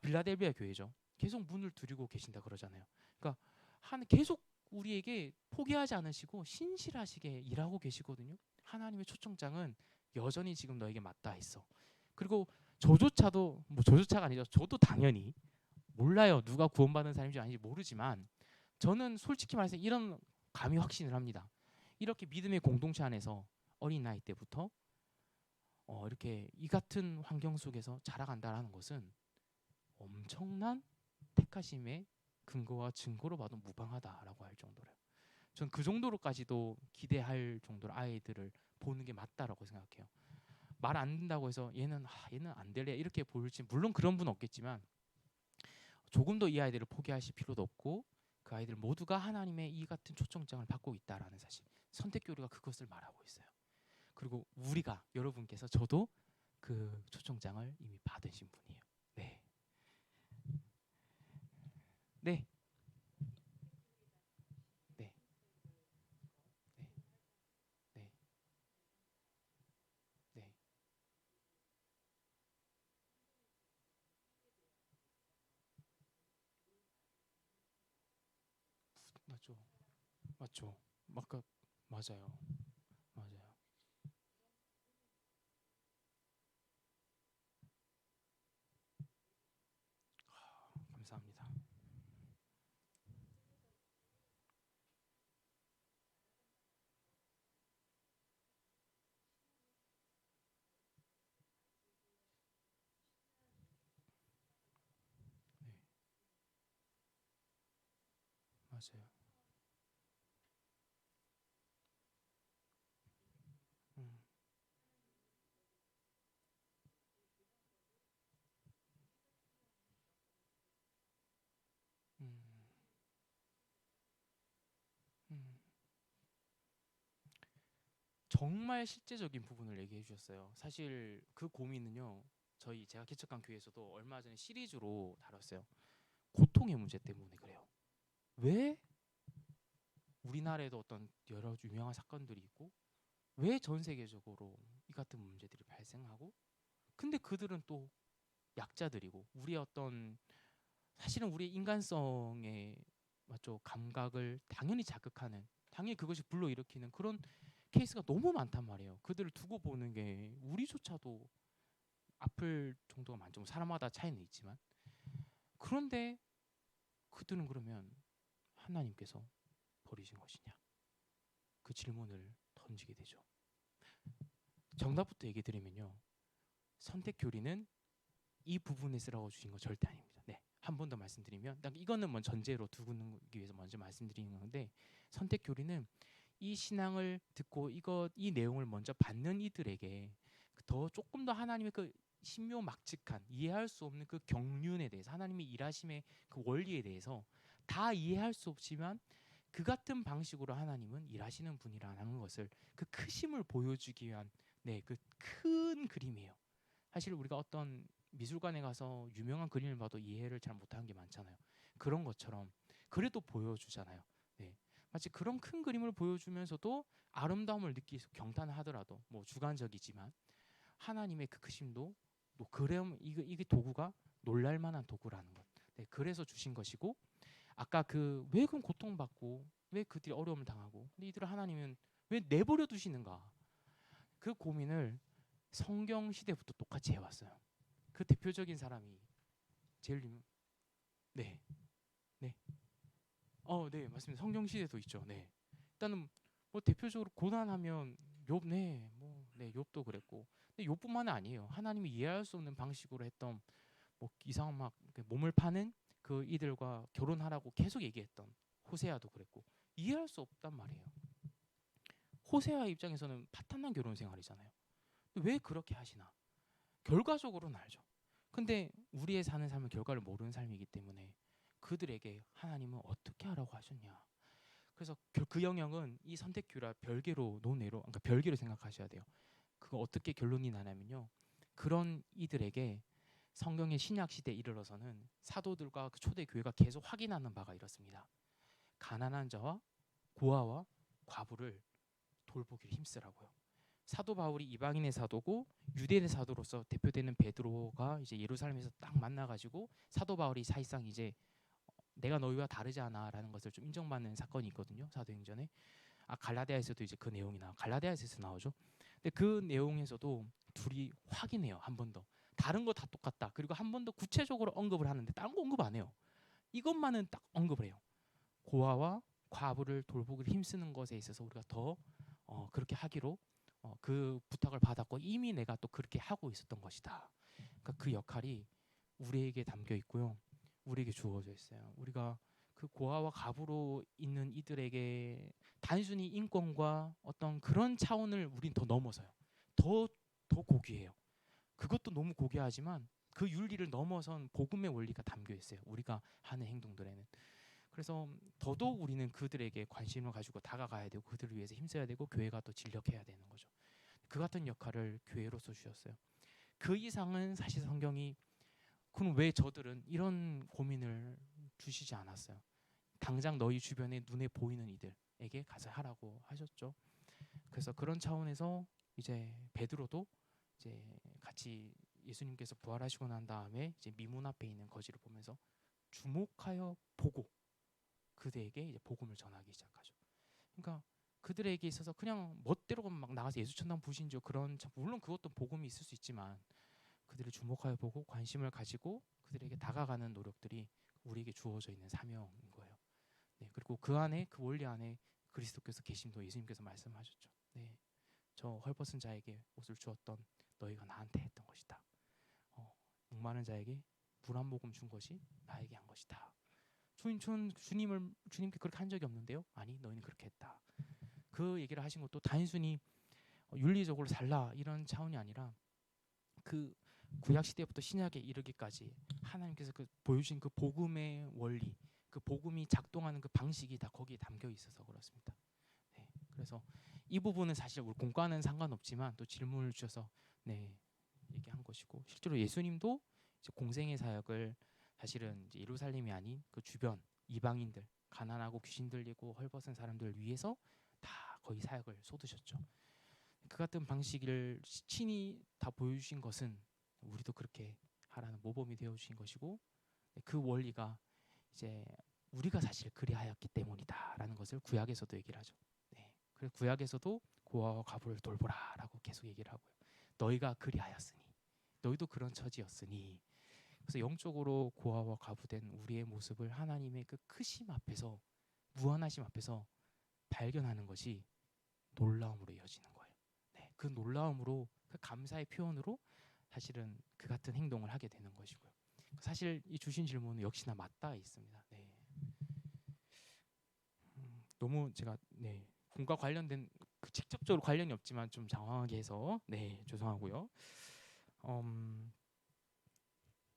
Speaker 1: 빌라델비아 교회죠. 계속 문을 두드리고 계신다 그러잖아요. 그러니까 계속 우리에게 포기하지 않으시고 신실하시게 일하고 계시거든요. 하나님의 초청장은 여전히 지금 너에게 맞닿아 있어. 그리고 저조차가 아니죠. 저도 당연히 몰라요. 누가 구원받은 사람인지 아닌지 모르지만 저는 솔직히 말해서 이런 감히 확신을 합니다. 이렇게 믿음의 공동체 안에서 어린 나이 때부터 이렇게 이 같은 환경 속에서 자라간다라는 것은 엄청난 택하심의 근거와 증거로 봐도 무방하다라고 할 정도로요. 전 그 정도로까지도 기대할 정도로 아이들을 보는 게 맞다라고 생각해요. 말 안 듣는다고 해서 얘는 안 될래 이렇게 보일지 물론 그런 분은 없겠지만 조금도 이 아이들을 포기하실 필요도 없고 그 아이들 모두가 하나님의 이 같은 초청장을 받고 있다라는 사실 선택 교류가 그것을 말하고 있어요. 그리고 우리가 여러분께서 저도 그 초청장을 이미 받으신 분이에요. 네, 네, 네, 네, 네, 네, 맞죠, 맞죠, 맞가 맞아요, 맞아요. 감사합니다. 네, 맞아요. 음, 음, 음. 정말 실제적인 부분을 얘기해 주셨어요. 사실 그 고민은요. 제가 개척한 교회에서도 얼마 전에 시리즈로 다뤘어요. 고통의 문제 때문에 그래요. 왜 우리나라에도 어떤 여러 유명한 사건들이 있고 왜 전 세계적으로 이 같은 문제들이 발생하고 근데 그들은 또 약자들이고 우리의 어떤 사실은 우리의 인간성의 맞죠 감각을 당연히 자극하는 당연히 그것이 불러일으키는 그런 케이스가 너무 많단 말이에요. 그들을 두고 보는 게 우리조차도 아플 정도가 많죠. 사람마다 차이는 있지만 그런데 그들은 그러면 하나님께서 버리신 것이냐 그 질문을 던지게 되죠. 정답부터 얘기 드리면요. 선택 교리는 이 부분에 쓰라고 주신 거 절대 아닙니다. 네. 한 번 더 말씀드리면 이거는 뭐 전제로 두기 위해서 먼저 말씀드리는 건데 선택 교리는 이 신앙을 듣고 이 내용을 먼저 받는 이들에게 더 조금 더 하나님의 그 신묘막측한 이해할 수 없는 그 경륜에 대해서 하나님의 일하심의 그 원리에 대해서 다 이해할 수 없지만 그 같은 방식으로 하나님은 일하시는 분이라는 것을 그 크심을 보여주기 위한 그 큰 그림이에요. 사실 우리가 어떤 미술관에 가서 유명한 그림을 봐도 이해를 잘 못하는 게 많잖아요. 그런 것처럼 그래도 보여주잖아요. 네. 마치 그런 큰 그림을 보여주면서도 아름다움을 느끼 경탄하더라도 뭐 주관적이지만 하나님의 그 크심도 또 그럼 이게 도구가 놀랄만한 도구라는 것. 네, 그래서 주신 것이고 아까 그 왜 그럼 고통받고 왜 그들이 어려움을 당하고 근데 이들을 하나님은 왜 내버려 두시는가 그 고민을 성경 시대부터 똑같이 해왔어요. 그 대표적인 사람이 제일 유명. 네, 네, 네 맞습니다. 성경 시대도 있죠. 네, 일단은 뭐 대표적으로 고난하면 욥, 욥도 그랬고, 근데 욥뿐만은 아니에요. 하나님이 이해할 수 없는 방식으로 했던 뭐 이상한 막 몸을 파는 그 이들과 결혼하라고 계속 얘기했던 호세아도 그랬고 이해할 수 없단 말이에요. 호세아 입장에서는 파탄난 결혼 생활이잖아요. 왜 그렇게 하시나? 결과적으로는 알죠. 근데 우리의 사는 삶은 결과를 모르는 삶이기 때문에 그들에게 하나님은 어떻게 하라고 하셨냐. 그래서 그 영역은 이 선택교라 별개로 논외로 그러니까 별개로 생각하셔야 돼요. 그거 어떻게 결론이 나냐면요. 그런 이들에게 성경의 신약 시대에 이르러서는 사도들과 그 초대 교회가 계속 확인하는 바가 이렇습니다. 가난한 자와 고아와 과부를 돌보기를 힘쓰라고요. 사도 바울이 이방인의 사도고 유대인의 사도로서 대표되는 베드로가 이제 예루살렘에서 딱 만나가지고 사도 바울이 사실상 이제 내가 너희와 다르지 않아라는 것을 좀 인정받는 사건이 있거든요. 사도행전에 갈라디아에서도 이제 그 내용이 갈라디아에서 나오죠. 근데 그 내용에서도 둘이 확인해요 한 번 더. 다른 거 다 똑같다. 그리고 한 번 더 구체적으로 언급을 하는데 다른 거 언급 안 해요. 이것만은 딱 언급을 해요. 고아와 과부를 돌보기를 힘쓰는 것에 있어서 우리가 더 그렇게 하기로 그 부탁을 받았고 이미 내가 또 그렇게 하고 있었던 것이다. 그러니까 그 역할이 우리에게 담겨 있고요. 우리에게 주어져 있어요. 우리가 그 고아와 과부로 있는 이들에게 단순히 인권과 어떤 그런 차원을 우린 더 넘어서요. 더 고귀해요. 그것도 너무 고귀하지만 그 윤리를 넘어선 복음의 원리가 담겨 있어요. 우리가 하는 행동들에는. 그래서 더더욱 우리는 그들에게 관심을 가지고 다가가야 되고 그들을 위해서 힘써야 되고 교회가 또 진력해야 되는 거죠. 그 같은 역할을 교회로서 주셨어요. 그 이상은 사실 성경이 그럼 왜 저들은 이런 고민을 주시지 않았어요. 당장 너희 주변에 눈에 보이는 이들에게 가서 하라고 하셨죠. 그래서 그런 차원에서 이제 베드로도 이제 같이 예수님께서 부활하시고 난 다음에 이제 미문 앞에 있는 거지를 보면서 주목하여 보고 그들에게 이제 복음을 전하기 시작하죠. 그러니까 그들에게 있어서 그냥 멋대로 막 나가서 예수 천당 부신죠. 그런 물론 그것도 복음이 있을 수 있지만 그들을 주목하여 보고 관심을 가지고 그들에게 다가가는 노력들이 우리에게 주어져 있는 사명인 거예요. 네, 그리고 그 안에 그 원리 안에 그리스도께서 계심도 예수님께서 말씀하셨죠. 네, 저 헐벗은 자에게 옷을 주었던 너희가 나한테 했던 것이다. 목마른 자에게 물 한 모금 준 것이 나에게 한 것이다. 주님께 그렇게 한 적이 없는데요. 아니 너희는 그렇게 했다. 그 얘기를 하신 것도 단순히 윤리적으로 살라 이런 차원이 아니라 그 구약 시대부터 신약에 이르기까지 하나님께서 그 보여주신 그 복음의 원리, 그 복음이 작동하는 그 방식이 다 거기에 담겨 있어서 그렇습니다. 네, 그래서 이 부분은 사실 우리 공과는 상관없지만 또 질문을 주셔서 네 얘기한 것이고 실제로 예수님도 이제 공생의 사역을 사실은 이제 예루살렘이 아닌 그 주변 이방인들 가난하고 귀신 들리고 헐벗은 사람들을 위해서 다 거의 사역을 쏟으셨죠. 그 같은 방식을 친히 다 보여주신 것은 우리도 그렇게 하라는 모범이 되어 주신 것이고 그 원리가 이제 우리가 사실 그리하였기 때문이다라는 것을 구약에서도 얘기를 하죠. 네. 그래서 구약에서도 고아와 과부를 돌보라라고 계속 얘기를 하고요. 너희가 그리하였으니 너희도 그런 처지였으니 그래서 영적으로 고아와 과부된 우리의 모습을 하나님의 그 크심 앞에서 무한하심 앞에서 발견하는 것이 놀라움으로 이어지는 거예요. 네, 그 놀라움으로 그 감사의 표현으로 사실은 그 같은 행동을 하게 되는 것이고요. 사실 이 주신 질문은 역시나 맞닿아 있습니다. 네. 너무 제가 공과 관련된 직접적으로 관련이 없지만 좀 장황하게 해서 죄송하고요.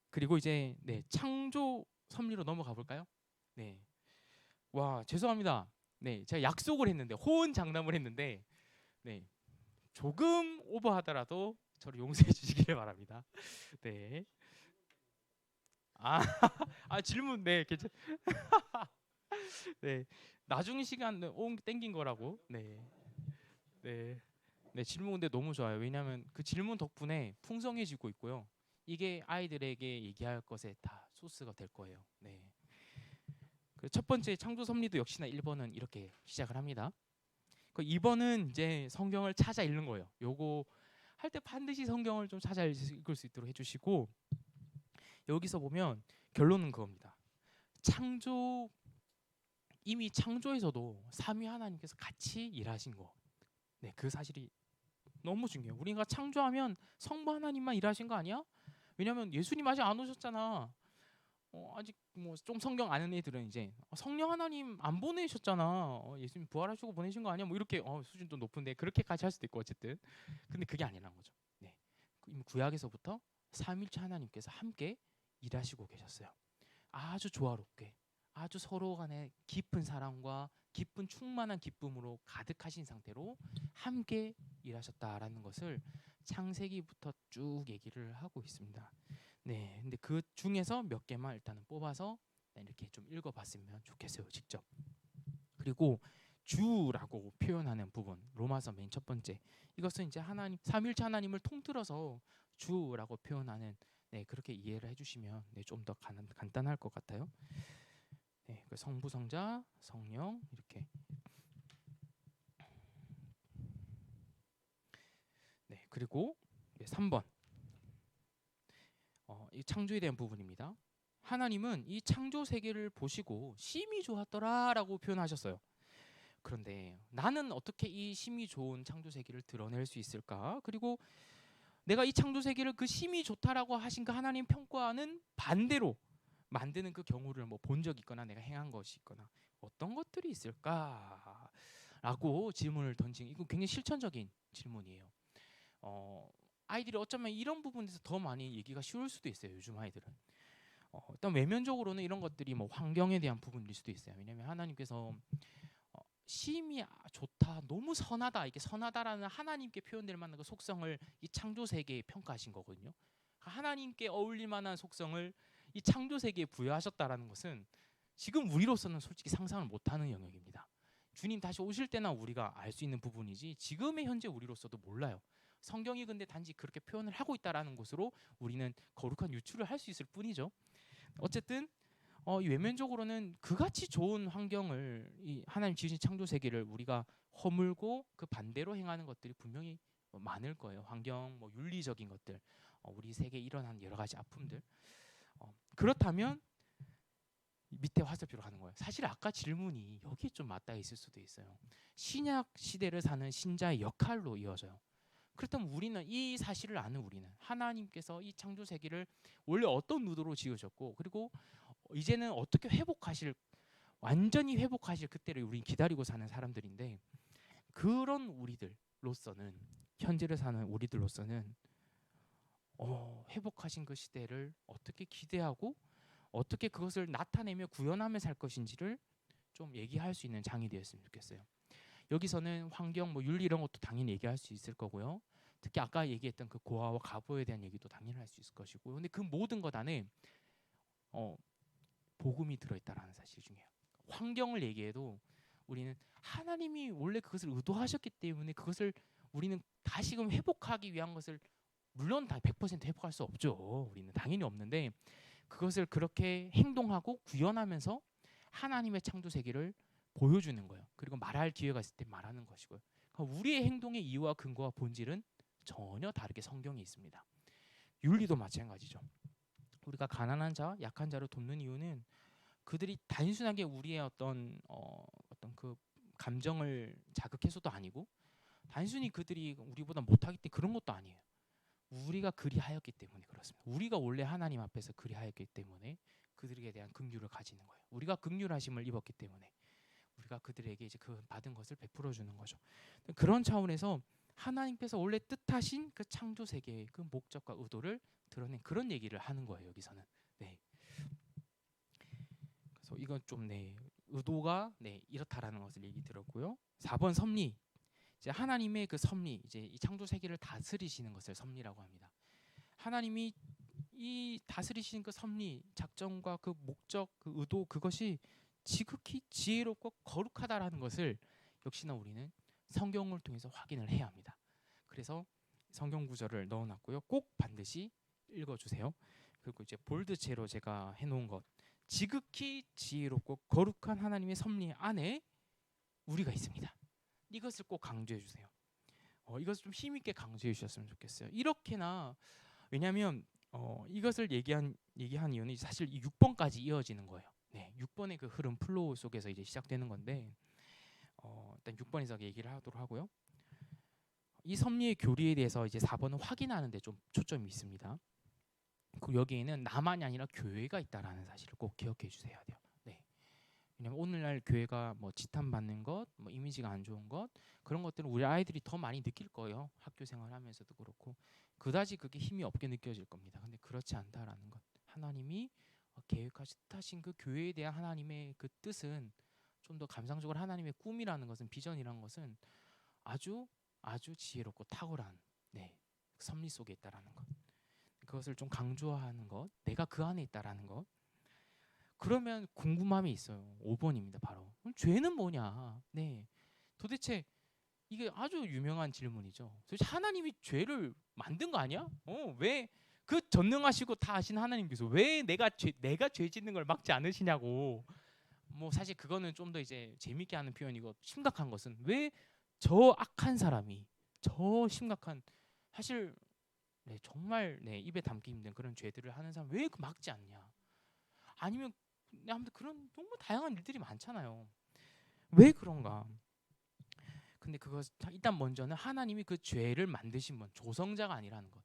Speaker 1: 그리고 이제 창조 섭리로 넘어가 볼까요? 네. 와 죄송합니다. 네 제가 약속을 했는데 호언 장담을 했는데 네 조금 오버하더라도 저를 용서해 주시기를 바랍니다. 네. 아, 질문 괜찮. 네. 나중 시간 땡긴 거라고. 네. 네. 네, 질문 근데 너무 좋아요. 왜냐하면 그 질문 덕분에 풍성해지고 있고요. 이게 아이들에게 얘기할 것에 다 소스가 될 거예요. 네. 그 첫 번째 창조 섭리도 역시나 1번은 이렇게 시작을 합니다. 그 2번은 이제 성경을 찾아 읽는 거예요. 요거 할 때 반드시 성경을 좀 찾아 읽을 수 있도록 해주시고 여기서 보면 결론은 그겁니다. 이미 창조에서도 삼위 하나님께서 같이 일하신 거. 네, 그 사실이 너무 중요해요. 우리가 창조하면 성부 하나님만 일하신 거 아니야? 왜냐하면 예수님 아직 안 오셨잖아. 아직 뭐 좀 성경 아는 애들은 이제 성령 하나님 안 보내셨잖아. 예수님 부활하시고 보내신 거 아니야? 뭐 이렇게 수준도 높은데 그렇게까지 할 수도 있고 어쨌든. 근데 그게 아니라는 거죠. 네. 이미 구약에서부터 삼일체 하나님께서 함께 일하시고 계셨어요. 아주 조화롭게, 아주 서로 간에 깊은 사랑과 깊은 충만한 기쁨으로 가득하신 상태로 함께 일하셨다라는 것을 창세기부터 쭉 얘기를 하고 있습니다. 네, 근데 그 중에서 몇 개만 일단은 뽑아서 이렇게 좀 읽어봤으면 좋겠어요, 직접. 그리고 주라고 표현하는 부분, 로마서 맨 첫 번째. 이것은 이제 하나님 삼일체 하나님을 통틀어서 주라고 표현하는 그렇게 이해를 해주시면 좀 더 간단할 것 같아요. 네, 그 성부, 성자, 성령 이렇게. 네, 그리고 3번. 이 창조에 대한 부분입니다. 하나님은 이 창조 세계를 보시고 심히 좋았더라라고 표현하셨어요. 그런데 나는 어떻게 이 심히 좋은 창조 세계를 드러낼 수 있을까? 그리고 내가 이 창조 세계를 그 심히 좋다라고 하신 그 하나님 평가와는 반대로 만드는 그 경우를 뭐 본 적 있거나 내가 행한 것이 있거나 어떤 것들이 있을까라고 질문을 던진, 이거 굉장히 실천적인 질문이에요. 아이들이 어쩌면 이런 부분에서 더 많이 얘기가 쉬울 수도 있어요. 요즘 아이들은 일단 외면적으로는 이런 것들이 뭐 환경에 대한 부분일 수도 있어요. 왜냐하면 하나님께서 심히 좋다, 너무 선하다, 이게 선하다라는 하나님께 표현될 만한 그 속성을 이 창조 세계에 평가하신 거거든요. 하나님께 어울릴 만한 속성을 이 창조 세계에 부여하셨다라는 것은 지금 우리로서는 솔직히 상상을 못하는 영역입니다. 주님 다시 오실 때나 우리가 알 수 있는 부분이지 지금의 현재 우리로서도 몰라요. 성경이 근데 단지 그렇게 표현을 하고 있다라는 것으로 우리는 거룩한 유추를 할 수 있을 뿐이죠. 어쨌든 외면적으로는 그같이 좋은 환경을, 이 하나님 지으신 창조 세계를 우리가 허물고 그 반대로 행하는 것들이 분명히 많을 거예요. 환경, 뭐 윤리적인 것들, 우리 세계에 일어난 여러 가지 아픔들. 그렇다면 밑에 화살표로 가는 거예요. 사실 아까 질문이 여기에 좀 맞닿아 있을 수도 있어요. 신약 시대를 사는 신자의 역할로 이어져요. 그렇다면 우리는 이 사실을 아는 우리는 하나님께서 이 창조 세계를 원래 어떤 의도로 지으셨고, 그리고 이제는 어떻게 회복하실, 완전히 회복하실 그때를 우리 기다리고 사는 사람들인데, 그런 우리들로서는, 현재를 사는 우리들로서는 회복하신 그 시대를 어떻게 기대하고 어떻게 그것을 나타내며 구현하며 살 것인지를 좀 얘기할 수 있는 장이 되었으면 좋겠어요. 여기서는 환경, 뭐 윤리 이런 것도 당연히 얘기할 수 있을 거고요. 특히 아까 얘기했던 그 고아와 가보에 대한 얘기도 당연히 할 수 있을 것이고, 근데 그 모든 것 안에 복음이 들어있다라는 사실 중요해요. 환경을 얘기해도 우리는 하나님이 원래 그것을 의도하셨기 때문에 그것을 우리는 다시금 회복하기 위한 것을, 물론 다 100% 회복할 수 없죠. 우리는 당연히 없는데 그것을 그렇게 행동하고 구현하면서 하나님의 창조 세계를 보여주는 거예요. 그리고 말할 기회가 있을 때 말하는 것이고요. 그러니까 우리의 행동의 이유와 근거와 본질은 전혀 다르게 성경에 있습니다. 윤리도 마찬가지죠. 우리가 가난한 자, 약한 자를 돕는 이유는 그들이 단순하게 우리의 어떤 그 감정을 자극해서도 아니고, 단순히 그들이 우리보다 못하기 때문에 그런 것도 아니에요. 우리가 그리하였기 때문에 그렇습니다. 우리가 원래 하나님 앞에서 그리하였기 때문에 그들에게 대한 긍휼을 가지는 거예요. 우리가 긍휼하심을 입었기 때문에 우리가 그들에게 이제 그 받은 것을 베풀어 주는 거죠. 그런 차원에서 하나님께서 원래 뜻하신 그 창조 세계의 그 목적과 의도를 드러낸 그런 얘기를 하는 거예요. 여기서는. 네. 그래서 이건 좀 의도가 이렇다라는 것을 얘기 들었고요. 4번 섭리. 이제 하나님의 그 섭리, 이제 이 창조 세계를 다스리시는 것을 섭리라고 합니다. 하나님이 이 다스리시는 그 섭리, 작정과 그 목적, 그 의도, 그것이 지극히 지혜롭고 거룩하다라는 것을 역시나 우리는 성경을 통해서 확인을 해야 합니다. 그래서 성경 구절을 넣어놨고요. 꼭 반드시 읽어주세요. 그리고 이제 볼드체로 제가 해놓은 것, 지극히 지혜롭고 거룩한 하나님의 섭리 안에 우리가 있습니다. 이것을 꼭 강조해 주세요. 이것을 좀 힘있게 강조해 주셨으면 좋겠어요. 이렇게나, 왜냐하면 이것을 얘기한 이유는 사실 이 6번까지 이어지는 거예요. 네, 6번의 그 흐름 플로우 속에서 이제 시작되는 건데, 일단 6번에서 얘기를 하도록 하고요. 이 섭리의 교리에 대해서 이제 4번은 확인하는 데 좀 초점이 있습니다. 여기에는 나만이 아니라 교회가 있다라는 사실을 꼭 기억해 주셔야 돼요. 네. 왜냐면 오늘날 교회가 뭐 지탄받는 것, 뭐 이미지가 안 좋은 것, 그런 것들은 우리 아이들이 더 많이 느낄 거예요. 학교 생활하면서도 그렇고 그다지 그게 힘이 없게 느껴질 겁니다. 근데 그렇지 않다라는 것. 하나님이 계획하신 그 교회에 대한 하나님의 그 뜻은 좀 더 감상적으로, 하나님의 꿈이라는 것은, 비전이라는 것은 아주 지혜롭고 탁월한 섭리 속에 있다라는 것. 그것을 좀 강조하는 것, 내가 그 안에 있다라는 것. 그러면 궁금함이 있어요. 5번입니다. 바로 죄는 뭐냐? 네, 도대체 이게 아주 유명한 질문이죠. 도대체 하나님이 죄를 만든 거 아니야? 왜 그 전능하시고 다 아신 하나님께서 왜 내가 죄 짓는 걸 막지 않으시냐고. 뭐 사실 그거는 좀 더 이제 재밌게 하는 표현이고, 심각한 것은 왜 저 악한 사람이, 저 심각한, 사실 네, 정말 네, 입에 담기 힘든 그런 죄들을 하는 사람 왜 그 막지 않냐? 아니면 네, 아무튼 그런 너무 다양한 일들이 많잖아요. 왜 그런가? 근데 그것 일단 먼저는 하나님이 그 죄를 만드신 분, 조성자가 아니라는 것.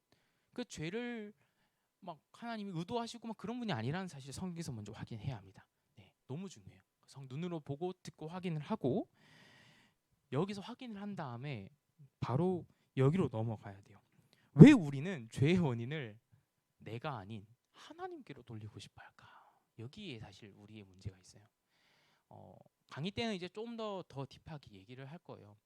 Speaker 1: 그 죄를 막 하나님이 의도하시고 막 그런 분이 아니라는 사실을 성경에서 먼저 확인해야 합니다. 네, 너무 중요해요. 성 눈으로 보고 듣고 확인을 하고 여기서 확인을 한 다음에 바로 여기로 넘어가야 돼요. 왜 우리는 죄의 원인을 내가 아닌 하나님께로 돌리고 싶어 할까? 여기에 사실 우리의 문제가 있어요. 강의 때는 이제 좀 더 딥하게 얘기를 할 거예요.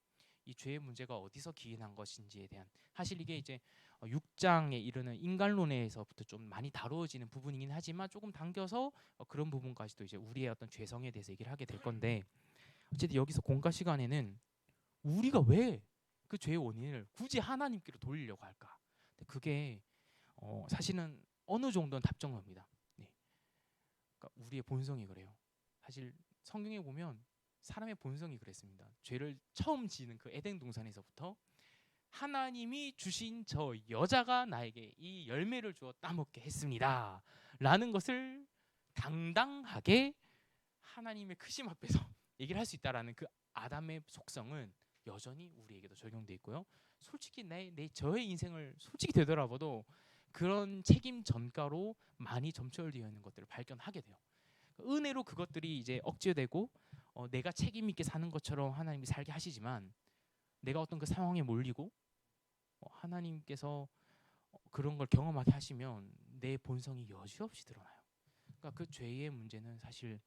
Speaker 1: 이 죄의 문제가 어디서 기인한 것인지에 대한 사실 이게 이제 6장에 이르는 인간론에서부터 좀 많이 다루어지는 부분이긴 하지만 조금 당겨서 그런 부분까지도 이제 우리의 어떤 죄성에 대해서 얘기를 하게 될 건데 어쨌든 여기서 공과 시간에는 우리가 왜 그 죄의 원인을 굳이 하나님께로 돌리려고 할까? 그게 사실은 어느 정도는 답정합니다. 네. 그러니까 우리의 본성이 그래요. 사실 성경에 보면 사람의 본성이 그랬습니다. 죄를 처음 지는 그 에덴 동산에서부터 하나님이 주신 저 여자가 나에게 이 열매를 주어 따먹게 했습니다. 라는 것을 당당하게 하나님의 크심 앞에서 얘기를 할 수 있다라는 그 아담의 속성은 여전히 우리에게도 적용돼 있고요. 솔직히 저의 인생을 솔직히 되돌아봐도 그런 책임 전가로 많이 점철되어 있는 것들을 발견하게 돼요. 은혜로 그것들이 이제 억제되고 내가 책임 있게 사는 것처럼 하나님이 살게 하시지만 내가 어떤 그 상황에 몰리고 하나님께서 그런 걸 경험하게 하시면 내 본성이 여지없이 드러나요. 그러니까 그 죄의 문제는 사실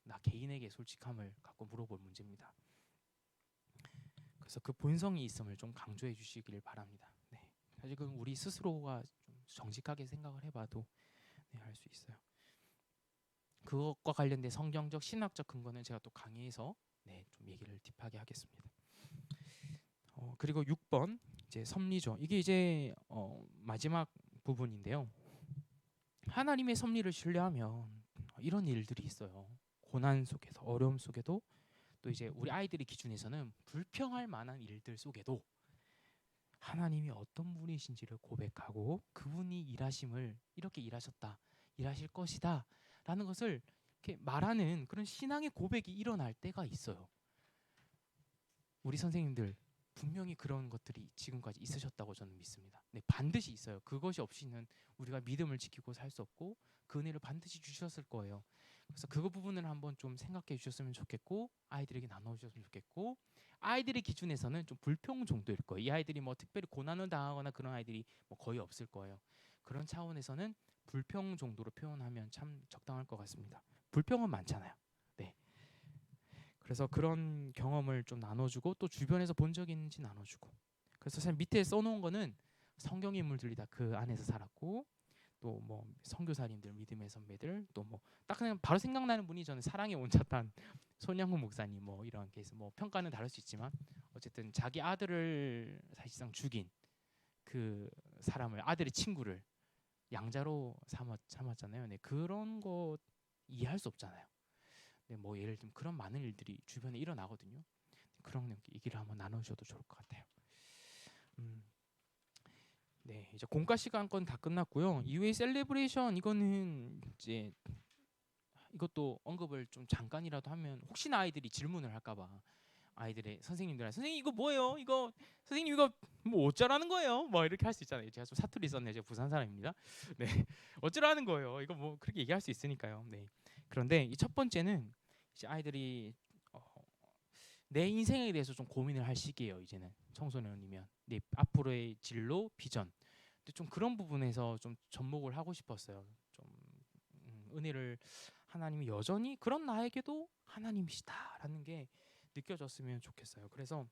Speaker 1: 나 개인에게 솔직함을 갖고 물어볼 문제입니다. 그래서 그 본성이 있음을 좀 강조해 주시길 바랍니다. 네. 사실 그건 우리 스스로가 좀 정직하게 생각을 해봐도 네, 할 수 있어요. 그것과 관련된 성경적 신학적 근거는 제가 또 강의에서 네, 좀 얘기를 딥하게 하겠습니다. 그리고 6번 이제 섭리죠. 이게 이제 마지막 부분인데요. 하나님의 섭리를 신뢰하면 이런 일들이 있어요. 고난 속에서 어려움 속에도 또 이제 우리 아이들의 기준에서는 불평할 만한 일들 속에도 하나님이 어떤 분이신지를 고백하고 그분이 일하심을 이렇게 일하셨다, 일하실 것이다 라는 것을 이렇게 말하는 그런 신앙의 고백이 일어날 때가 있어요. 우리 선생님들 분명히 그런 것들이 지금까지 있으셨다고 저는 믿습니다. 네, 반드시 있어요. 그것이 없이는 우리가 믿음을 지키고 살 수 없고 그 은혜를 반드시 주셨을 거예요. 그래서 그 부분을 한번 좀 생각해 주셨으면 좋겠고 아이들에게 나눠주셨으면 좋겠고 아이들의 기준에서는 좀 불평 정도일 거예요. 이 아이들이 뭐 특별히 고난을 당하거나 그런 아이들이 뭐 거의 없을 거예요. 그런 차원에서는 불평 정도로 표현하면 참 적당할 것 같습니다. 불평은 많잖아요. 네. 그래서 그런 경험을 좀 나눠주고 또 주변에서 본 적이 있는지 나눠주고 그래서 사실 밑에 써놓은 거는 성경 인물들이 다 그 안에서 살았고 또 뭐 선교사님들 믿음의 선배들 또 뭐 딱 그냥 바로 생각나는 분이 저는 사랑의 온차탄 손양훈 목사님 뭐 이런 케이스 뭐 평가는 다를 수 있지만 어쨌든 자기 아들을 사실상 죽인 그 사람을 아들의 친구를 양자로 삼았잖아요. 네, 그런 거 이해할 수 없잖아요. 네, 뭐 예를 들면 그런 많은 일들이 주변에 일어나거든요. 그런 얘기를 한번 나누셔도 좋을 것 같아요. 네, 이제 공과 시간 건 다 끝났고요. 이후에 셀레브레이션 이거는 이제 이것도 언급을 좀 잠깐이라도 하면 혹시나 아이들이 질문을 할까봐 아이들의 선생님들한테 선생님 이거 뭐예요? 이거 선생님 이거 뭐 어쩌라는 거예요? 뭐 이렇게 할 수 있잖아요. 제가 좀 사투리 있었네. 제가 부산 사람입니다. 네, 어쩌라는 거예요? 이거 뭐 그렇게 얘기할 수 있으니까요. 네, 그런데 이 첫 번째는 이제 아이들이 내 인생에 대해서 좀 고민을 할 시기예요. 이제는 청소년이면 내 앞으로의 진로, 비전. 근데 좀 그런 부분에서 좀 접목을 하고 싶었어요. 좀 은혜를 하나님이 여전히 그런 나에게도 하나님이시다라는 게 느껴졌으면 좋겠어요. 그래서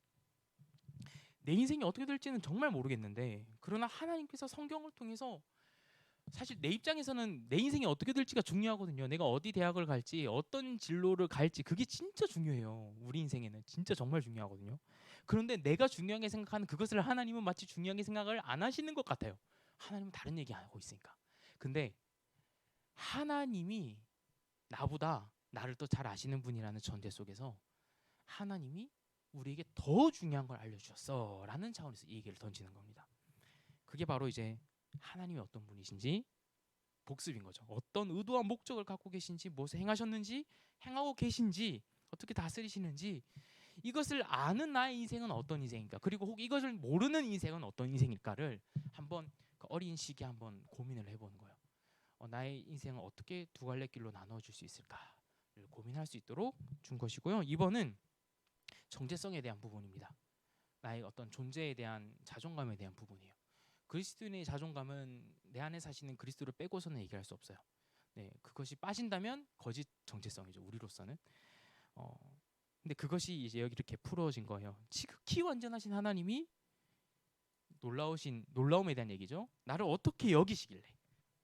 Speaker 1: 내 인생이 어떻게 될지는 정말 모르겠는데 그러나 하나님께서 성경을 통해서 사실 내 입장에서는 내 인생이 어떻게 될지가 중요하거든요. 내가 어디 대학을 갈지 어떤 진로를 갈지 그게 진짜 중요해요. 우리 인생에는 진짜 정말 중요하거든요. 그런데 내가 중요하게 생각하는 그것을 하나님은 마치 중요하게 생각을 안 하시는 것 같아요. 하나님은 다른 얘기 하고 있으니까. 근데 하나님이 나보다 나를 더 잘 아시는 분이라는 전제 속에서 하나님이 우리에게 더 중요한 걸 알려주셨어 라는 차원에서 이 얘기를 던지는 겁니다. 그게 바로 이제 하나님이 어떤 분이신지 복습인 거죠. 어떤 의도와 목적을 갖고 계신지, 무엇을 행하셨는지, 행하고 계신지, 어떻게 다스리시는지, 이것을 아는 나의 인생은 어떤 인생일까? 그리고 혹 이것을 모르는 인생은 어떤 인생일까를 한번 그 어린 시기에 한번 고민을 해보는 거예요. 나의 인생을 어떻게 두 갈래 길로 나눠줄 수 있을까를 고민할 수 있도록 준 것이고요. 2번은 정체성에 대한 부분입니다. 나의 어떤 존재에 대한 자존감에 대한 부분이에요. 그리스도인의 자존감은 내 안에 사시는 그리스도를 빼고서는 얘기할 수 없어요. 네, 그것이 빠진다면 거짓 정체성이죠. 우리로서는. 근데 그것이 이제 여기 이렇게 풀어진 거예요. 지극히 완전하신 하나님이 놀라움에 대한 얘기죠. 나를 어떻게 여기시길래,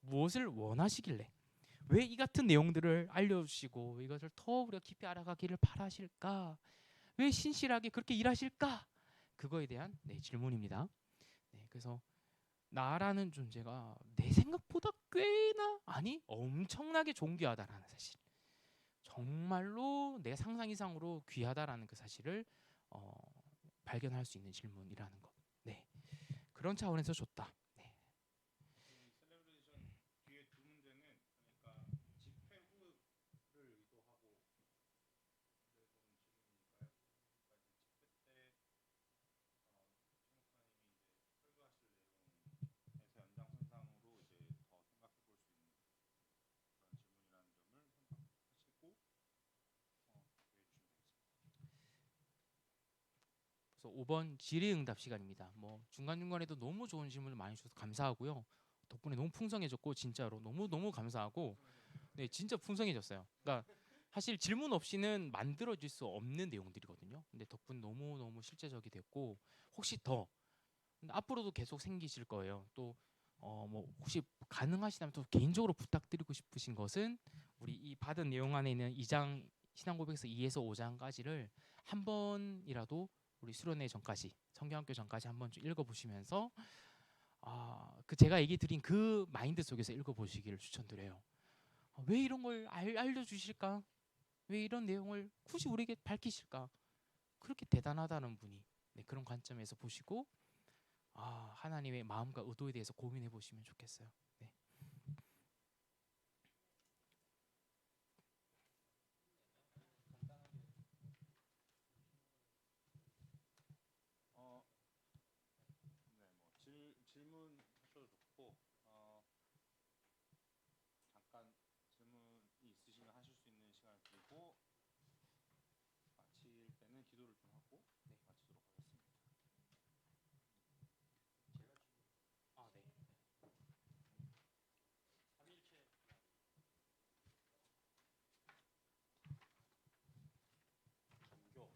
Speaker 1: 무엇을 원하시길래, 왜 이 같은 내용들을 알려주시고 이것을 더 우리가 깊이 알아가기를 바라실까? 왜 신실하게 그렇게 일하실까? 그거에 대한 질문입니다. 네, 그래서 나라는 존재가 내 생각보다 꽤나 아니 엄청나게 존귀하다라는 사실, 정말로 내 상상 이상으로 귀하다라는 그 사실을 발견할 수 있는 질문이라는 것. 네, 그런 차원에서 줬다. 네.
Speaker 2: 이 셀레브레이션 뒤에 두 문제는 그러니까 집회 후를 의도하고 내본 질문이니까요. 그러니까 이제 집회 때 최 목사님이 이제 설교하실 내용에서 연장선상으로 이제 더 생각해 볼 수 있는 그런 질문이라는 점을 생각하시고 답해 주시면 되겠습니다.
Speaker 1: 그래서 5번 질의응답 시간입니다. 뭐 중간중간에도 너무 좋은 질문을 많이 주셔서 감사하고요. 덕분에 너무 풍성해졌고 진짜로 너무 감사하고, 네, 진짜 풍성해졌어요. 그러니까 사실 질문 없이는 만들어질 수 없는 내용들이거든요. 근데 덕분 너무 실제적이 됐고, 혹시 더 근데 앞으로도 계속 생기실 거예요. 또 뭐 혹시 가능하시다면 또 개인적으로 부탁드리고 싶으신 것은 우리 이 받은 내용 안에 있는 2장 신앙고백에서 2에서 5장까지를 한 번이라도 우리 수련회 전까지, 성경학교 전까지 한번 좀 읽어보시면서 그 제가 얘기 드린 그 마인드 속에서 읽어보시기를 추천드려요. 왜 이런 걸 알려주실까? 왜 이런 내용을 굳이 우리에게 밝히실까? 그렇게 대단하다는 분이, 네, 그런 관점에서 보시고 하나님의 마음과 의도에 대해서 고민해 보시면 좋겠어요. 네.
Speaker 2: 어, 네, 뭐 질문하셔도 좋고 잠깐 질문이 있으시면 하실 수 있는 시간을 드리고 마칠 때는 기도를 좀 하고
Speaker 1: 네.
Speaker 2: 마치도록 하겠습니다.
Speaker 1: 네. 종교.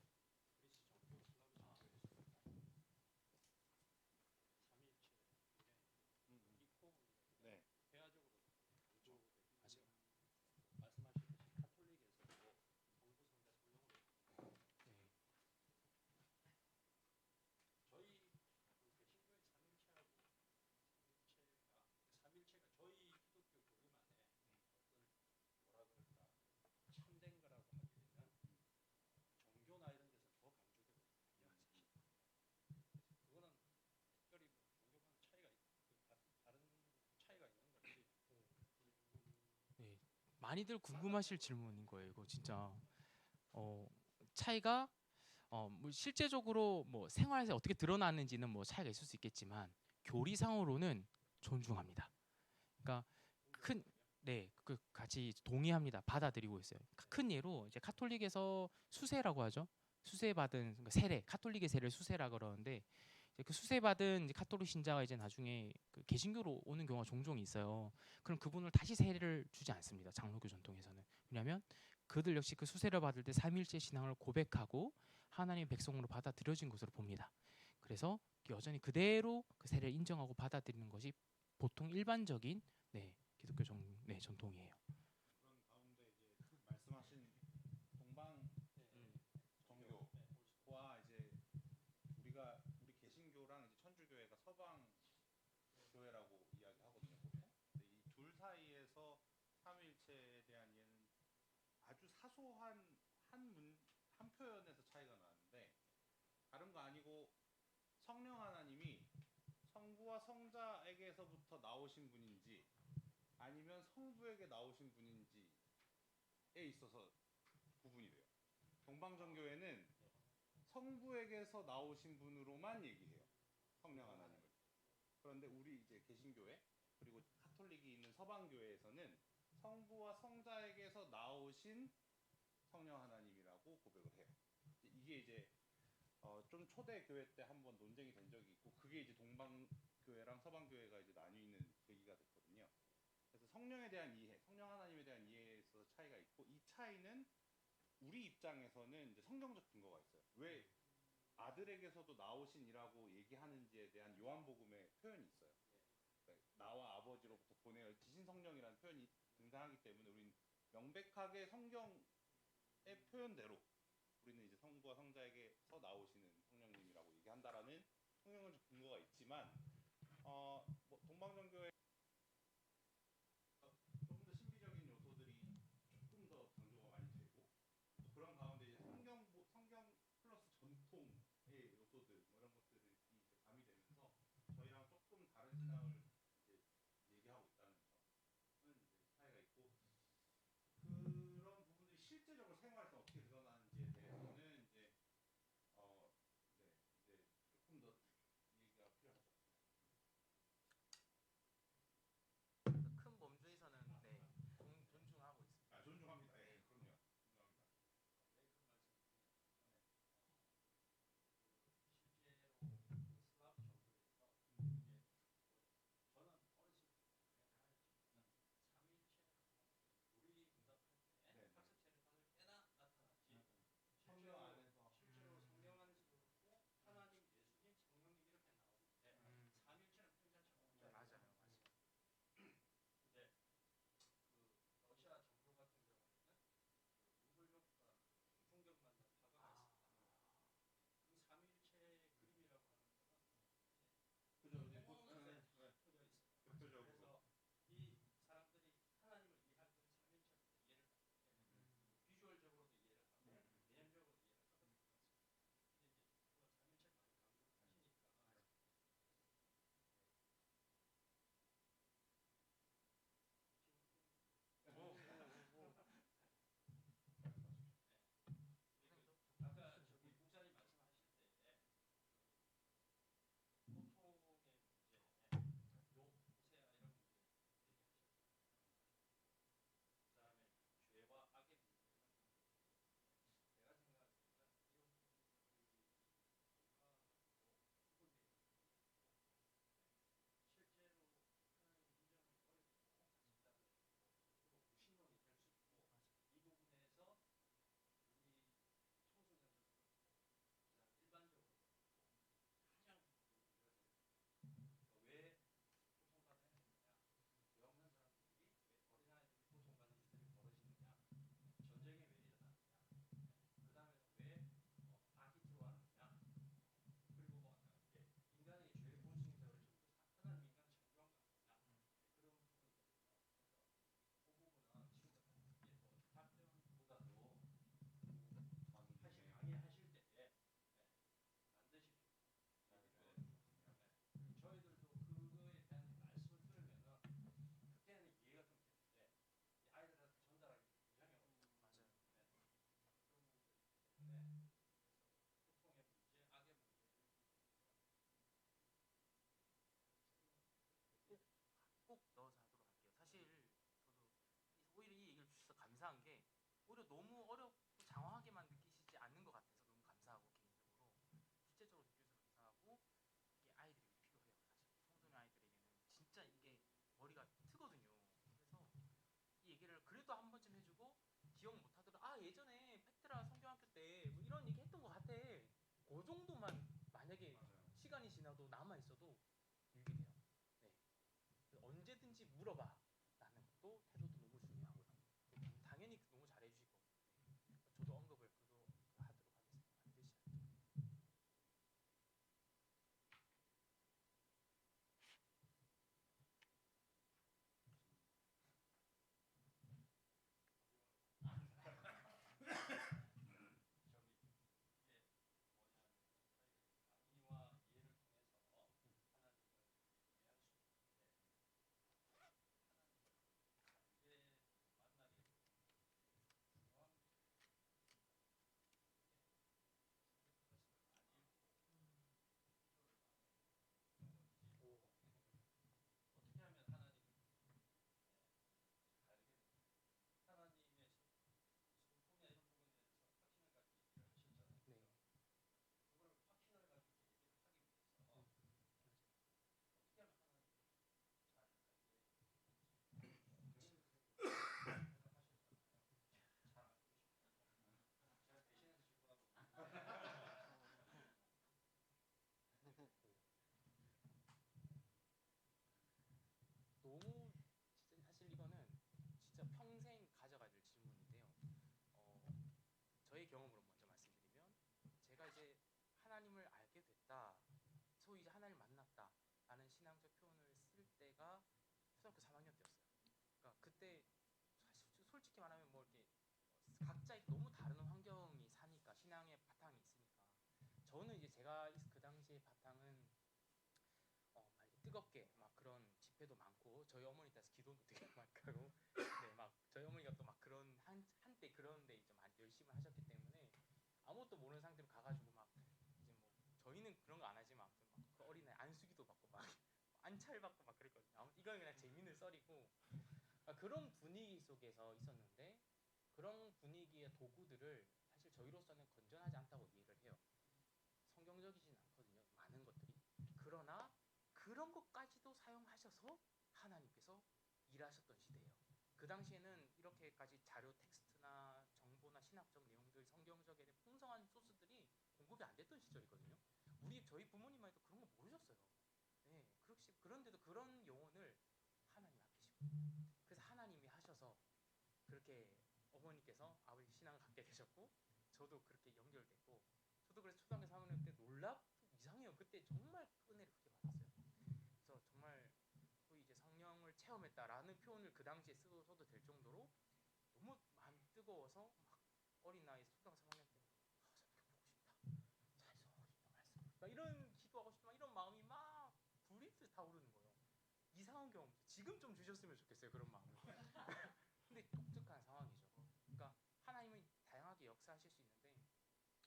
Speaker 2: 네.
Speaker 1: 네. 많이들 궁금하실 질문인 거예요. 이거 진짜 차이가 뭐 실제적으로 뭐 생활에서 어떻게 드러나는지는 뭐 차이가 있을 수 있겠지만 교리상으로는 존중합니다. 그러니까 큰 네, 그 같이 동의합니다. 받아들이고 있어요. 큰 예로 이제 카톨릭에서 수세라고 하죠. 수세받은 그러니까 세례, 카톨릭의 세례를 수세라 그러는데 이제 그 수세받은 이제 카톨릭 신자가 이제 나중에 그 개신교로 오는 경우가 종종 있어요. 그럼 그분을 다시 세례를 주지 않습니다. 장로교 전통에서는. 왜냐하면 그들 역시 그 수세를 받을 때 삼위일체 신앙을 고백하고 하나님의 백성으로 받아들여진 것으로 봅니다. 그래서 여전히 그대로 그 세례를 인정하고 받아들이는 것이 보통 일반적인 기독교 전통이에요.
Speaker 2: 그런 가운데 이제 말씀하신 동방 종교와 이제 우리 개신교랑 이제 천주교회가 서방 교회라고 이야기하거든요 보통. 근데 이 둘 사이에서 삼위일체에 대한 이해는 아주 사소한 한 표현에서 차이가 나는데 다른 거 아니고 성령 하나님이 성부와 성자에게서부터 나오신 분인지 아니면 성부에게 나오신 분인지에 있어서 구분이 돼요. 동방정교회는 성부에게서 나오신 분으로만 얘기해요. 성령 하나님을. 그런데 우리 이제 개신교회 그리고 카톨릭이 있는 서방교회에서는 성부와 성자에게서 나오신 성령 하나님이라고 고백을 해요. 이게 이제 좀 초대 교회 때 한번 논쟁이 된 적이 있고 그게 이제 동방교회랑 서방교회가 이제 나뉘는 계기가 됐거든요. 그래서 성령에 대한 이해, 성령 하나님에 대한 이해에 있어서 차이가 있고 이 차이는 우리 입장에서는 이제 성경적 근거가 있어요. 왜 아들에게서도 나오신이라고 얘기하는지에 대한 요한복음의 표현이 있어요. 그러니까 나와 아버지로부터 보내어 지신 성령이라는 표현이 등장하기 때문에 우리는 명백하게 성경의 표현대로 우리는 이제 성부와 성자에게서 나오시는 성령님이라고 얘기한다라는 성경적 근거가 있지만 뭐 동방정교회 조금 더 신비적인 요소들이 조금 더 강조가 많이 되고 또 그런 가운데 이제 성경 플러스 전통의 요소들 뭐 이런 것들이 이제 가미되면서 저희랑 조금 다른 신앙을 이제 얘기하고 있다는 점은 이제 차이가 있고 그런 부분들이 실제적으로 생활에서 어떻게 드러나는지에 대해서는 이제 네 이제 조금 더 얘기가 필요하죠.
Speaker 1: 큰 범주에서는 네, 존중하고 있습니다.
Speaker 2: 아 존중합니다. 예, 그럼요. 존중합니다. 성경 안에서
Speaker 3: 실제로 성경 안에서도 그렇고 하나님, 예수님, 성령님 이렇게 나오는데 삼일체는 편차가 없잖아요.
Speaker 1: 맞아요.
Speaker 3: 근데 그 러시아 정교 같은 경우에는 그 무불교가 중종경만 파가가 있습니다. 그 삼일체 그림이라고 하는 거는
Speaker 2: 그죠 이제
Speaker 3: 곳곳에 다 펴져 있어요.
Speaker 2: 대표적으로
Speaker 3: 그래서 이 사람들이 하나님을 이해할 때는 삼일체부터 이해를 하는데 비주얼적으로도 이해를 하고 개념적으로도 이해를 하거든요. 근데 이제 오늘 삼일체를 많이 강조를 하시니까 아까 저기 목사님 말씀하실 때 그 고통의 문제, 요새야 이런 문제 얘기하셨잖아요. 그다음에 죄와 악의 문제 이런 문제 얘기했는데 내가 생각할 때는 이런 부분들이 문화하고 구분되어 있는 부분이 있고 실제로 하나님 인정하기 어렵고 집단적이고 그리고 무신론이 될 수 있고 이 부분에서 우리 청소년들도 그렇고 그다음 일반적으로도 그렇고 가장 그 문제가 되는 그러니까 왜 고통받아야 되느냐 죄 없는 사람들이 왜 어린아이들이 고통받는 일들이 벌어지느냐 전쟁이 왜 일어나느냐 그 다음에는 왜 악이 들어왔느냐 그리고 뭐 이게 인간의 죄의 본성자를 전부 하나님 인간을 창조한 거 아니냐 그런 부분이거든요. 그래서 그 부분은 지금부터 이게 뭐 답변보다도 강의하실 때에 반드시 좀 얘기를 그리고 저희들도 그거에 대한 말씀을 들으면은 그때는 이해가 좀 되는데 아이들한테 전달하기 굉장히 어렵고
Speaker 1: 맞아요.
Speaker 3: 그런 부분들이 있기 때문에 그래서 고통의 문제, 악의 문제 이런 부분들은
Speaker 1: 꼭 넣어서 하도록 할게요. 사실 저도 오히려 이 얘기를 주셔서 감사한 게 오히려 너무 어렵고 장황하게만 느끼시지 않는 것 같아서 너무 감사하고 개인적으로 실제적으로 느껴서 감사하고 이게 아이들이 필요해요. 사실 청소년 아이들에게는 진짜 이게 머리가 트거든요. 그래서 이 얘기를 그래도 한 번쯤 해주고 기억 못하더라도 아 예전에 페트라 성경학교 때 뭐 이런 얘기 했던 것 같아. 그 정도만 만약에
Speaker 2: 맞아요.
Speaker 1: 시간이 지나도 남아 있어도 유익이 돼요. 네. 언제든지 물어봐 라는 것도 태도도 너무 중요하고요. 당연히 너무 잘해주실 거고 네. 저도 언급을 그도 하도록 하겠습니다. 반드시 할게요.
Speaker 3: 저기 이게 뭐냐면은 저희가 강의와 이해를 통해서 하나님을
Speaker 1: 때가 초등학교 3학년 때였어요. 그러니까 그때 사실 솔직히 말하면 뭐 이렇게 각자 너무 다른 환경이 사니까 신앙의 바탕이 있으니까 저는 이제 제가 그 당시에 바탕은 막 이렇게 뜨겁게 막 그런 집회도 많고 저희 어머니 따라서 기도도 되게 많이 하고 네막 저희 어머니가 또 막 그런 한때 그런데 이제 많이 열심히 하셨기 때문에 아무것도 모르는 상태로 가가지고 막 이제 뭐 저희는 그런 거 안 하지만 아무튼 막그 어린아이 안수기도 받고 막 안찰 받고 막 그랬거든요. 아무튼 이건 그냥 재밌는 썰이고 그런 분위기 속에서 있었는데 그런 분위기의 도구들을 사실 저희로서는 건전하지 않다고 이해를 해요. 성경적이진 않거든요. 많은 것들이. 그러나 그런 것까지도 사용하셔서 하나님께서 일하셨던 시대예요. 그 당시에는 이렇게까지 자료 텍스트나 정보나 신학적 내용들, 성경적인 풍성한 소스들이 공급이 안 됐던 시절이거든요. 저희 부모님만 해도 그런 거 모르셨어요. 네, 그런데도 그런 영혼을 하나님이 아끼시고 그래서 하나님이 하셔서 그렇게 어머니께서 아버지 신앙을 갖게 되셨고 저도 그렇게 연결됐고 저도 그래서 초등학교 3학년 때 놀랍고 이상해요. 그때 정말 은혜를 크게 받았어요. 그래서 정말 소위 이제 성령을 체험했다라는 표현을 그 당시에 써도 될 정도로 너무 마음이 뜨거워서 막 어린 나이에서 초등학교 3학년 때 성경 보고 싶다. 찬송하고 싶다. 말씀 막 이런 기도하고 싶다. 막 이런 마음이 막 불이 타오르는 거예요. 이상한 경험. 지금 좀 주셨으면 좋겠어요. 그런 마음을. 근데 독특한 상황이죠. 그러니까 하나님은 다양하게 역사하실 수 있는데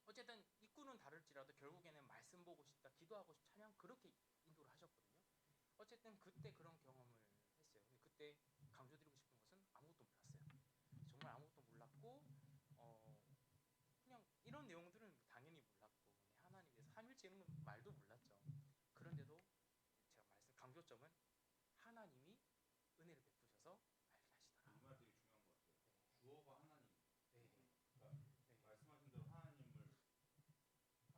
Speaker 1: 어쨌든 입구는 다를지라도 결국에는 말씀 보고 싶다, 기도하고 싶다, 찬양 그렇게 인도를 하셨거든요. 어쨌든 그때 그런 경험을 했어요. 근데 그때 강조드리고 싶은 것은 아무것도 몰랐어요. 정말 아무것도 몰랐고 그냥 이런 내용들은 당연히 몰랐고 하나님께서 삼일째 이런 건 말도 몰랐죠. 그런데도 제가 말씀 강조점은 하나님이 은혜를 베푸셔서 알게 하시더라.
Speaker 2: 이 말 되게 중요한 것 같아요.
Speaker 1: 네.
Speaker 2: 주어가 하나님.
Speaker 1: 네.
Speaker 2: 그러니까
Speaker 1: 네.
Speaker 2: 말씀하신 대로 하나님을 만나려면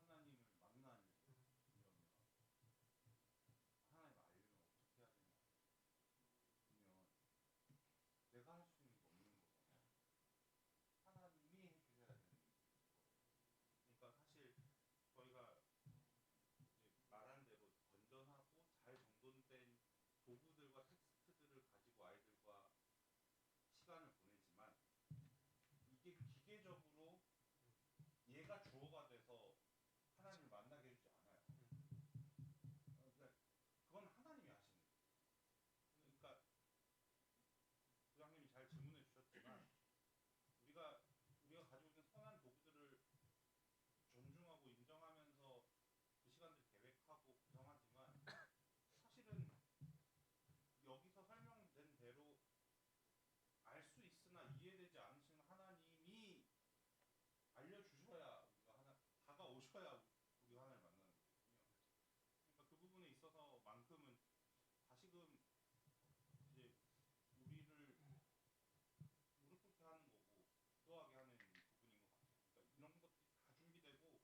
Speaker 2: 하나님을 알려면 어떻게 해야 되냐 보면 내가 할 수 있는 게 없는 거잖아요. 하나님이 해주셔야 되는 거예요. 그러니까 사실 저희가 이제 말한 대로 건전하고 잘 정돈된 도구들과 텍스트들을 가지고 아이들과 시간을 보내지만 이게 기계적으로 얘가 주어가 돼서 하나님을 만나게 해주지 않아요. 그러니까 그건 하나님이 하시는 거예요. 그러니까 부장님이 잘 질문해 주셨지만 우리가 가지고 있는 선한 도구들을 존중하고 인정하면서 그 시간들 계획하고 구성하지만 사실은 여기서 설명된 대로 알 수 있으나 이해되지 않으시는 하나님이 알려주셔야 우리가 다가오셔야 우리가 하나님을 만나는 거거든요. 그러니까 그 부분에 있어서만큼은 다시금 이제 우리를 무릎 꿇게 하는 거고 기도하게 하는 부분인 것 같아요. 그러니까 이런 것들이 다 준비되고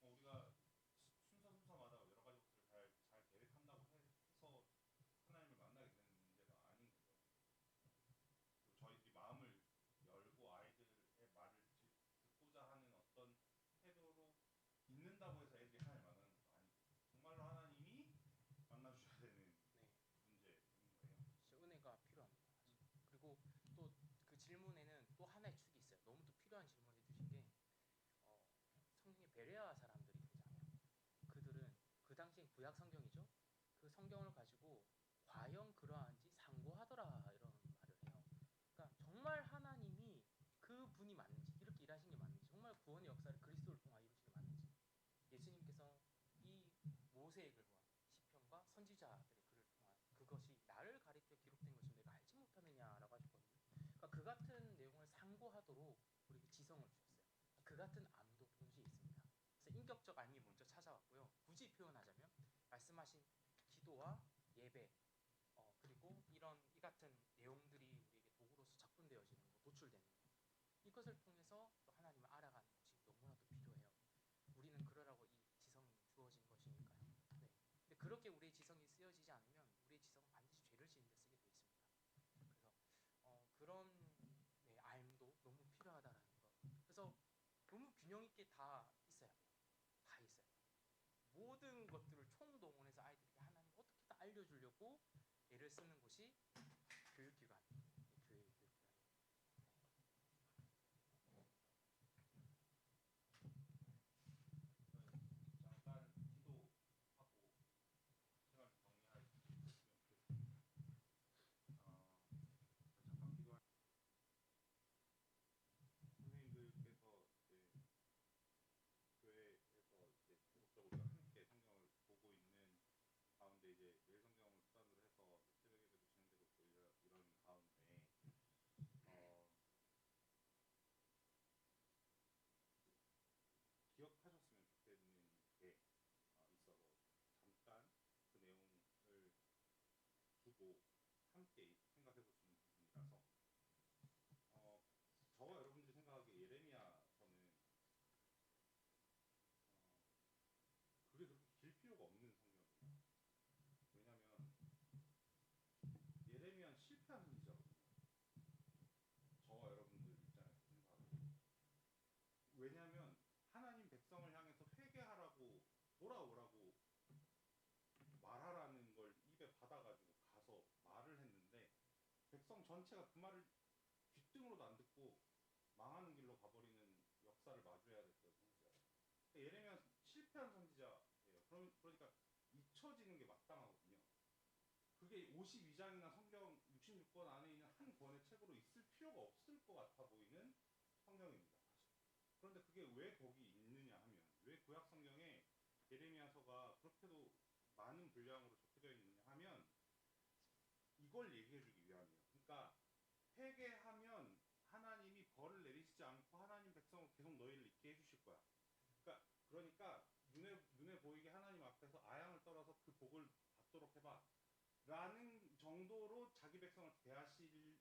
Speaker 2: 우리가 순서마다 여러 가지 것들을 잘 계획한다고 해서 하나님을 만나게 되는 문제가 아닌 거죠. 그리고 저희들이 마음을 열고 아이들의 말을 듣고자 하는 어떤 태도로 있는다고 해서 애들이 하나님을 만나는 것도 아니고 정말로 하나님이 만나주셔야 되는
Speaker 1: 네.
Speaker 2: 문제인 거예요.
Speaker 1: 진짜 은혜가 필요합니다. 사실. 그리고 또 그 질문에는 또 하나의 축이 있어요. 너무 또 필요한 질문을 해주신 게 성경에 베레아 사람들이 등장해요. 그들은 그 당시엔 구약 성경이죠. 그 성경을 가지고 과연 그러한지 상고하더라 이런 말을 해요. 그러니까 정말 하나님이 그 분이 맞는지 이렇게 일하신 게 맞는지 정말 구원의 역사를 그리스도를 통하 이루신 게 맞는지 예수님께서 이 모세의 글과 시편과 선지자들의 글을 통한 그것이 나를 가리켜 기록된 것을 내가 알지 못하느냐라고 하셨거든요. 그러니까 그 같은 내용을 상고하도록 우리에게 지성을 주셨어요. 그 같은 암도 동시에 있습니다. 그래서 인격적 암이 먼저 찾아왔고요. 굳이 표현하자면 말씀하신 기도와 예배 그리고 이 같은 내용들이 우리에게 도구로서 작동되어지는 거, 노출되는 거. 이것을 통해서 또 하나님을 알아가는 것이 너무나도 필요해요. 우리는 그러라고 이 지성이 주어진 것이니까요. 네. 근데 그렇게 우리의 지성이 쓰여지지 않으면 우리의 지성은 반드시 죄를 지는 데 쓰게 되어 있습니다. 그래서 그런 알도 너무 필요하다라는 것. 그래서 너무 균형 있게 다 있어야 돼요. 다 있어야 돼요. 모든 것들을 총동원해서 아이들에게 하나님 어떻게 다 알려주려고 애를 쓰는 곳이 교육기관, 교회 교육기관.
Speaker 2: 잠깐 기도하고 시간을 정리하시면 좋겠습니다. 잠깐 기도할 선생님들께서 이제 교회에서 이제 계속적으로 함께 성경을 보고 있는 가운데 이제 매일 성경을 수단으로 해서 새벽 예배도 진행되고 있고 이런 가운데 기억하셨으면 좋겠는 게 있어서 잠깐 그 내용을 두고 함께 생각해 볼 수 있는 부분이라서 저와 여러분들이 생각하기에 예레미야서는 그게 그렇게 길 필요가 없는 성경이에요. 왜냐하면 예레미야는 실패한 선지자거든요. 저와 여러분들 입장에서 생각하고 왜냐하면 하나님 백성을 향해서 회개하라고 돌아오라고 말하라는 걸 입에 받아가지고 가서 말을 했는데 백성 전체가 그 말을 귓등으로도 안 듣고 망하는 길로 가버리는 역사를 마주해야 됐던 선지자예요. 예레미야 실패한 선지자예요. 그러니까 잊혀지는 게 마땅하거든요. 그게 52장이나 성경 66권 안에 있는 한 권의 책으로 있을 필요가 없을 것 같아 보이는 성경입니다. 사실. 그런데 그게 왜 거기 있느냐 하면 왜 구약 성경에 예레미야서가 그렇게도 많은 분량으로 적혀져 있느냐 하면 이걸 얘기해주기 위함이에요. 그러니까 회개하면 하나님이 벌을 내리시지 않고 하나님 백성을 계속 너희를 있게 해주실 거야. 그러니까 눈에 보이게 하나님 앞에서 아양을 떨어서 그 복을 받도록 해봐. 라는 정도로 자기 백성을 대하실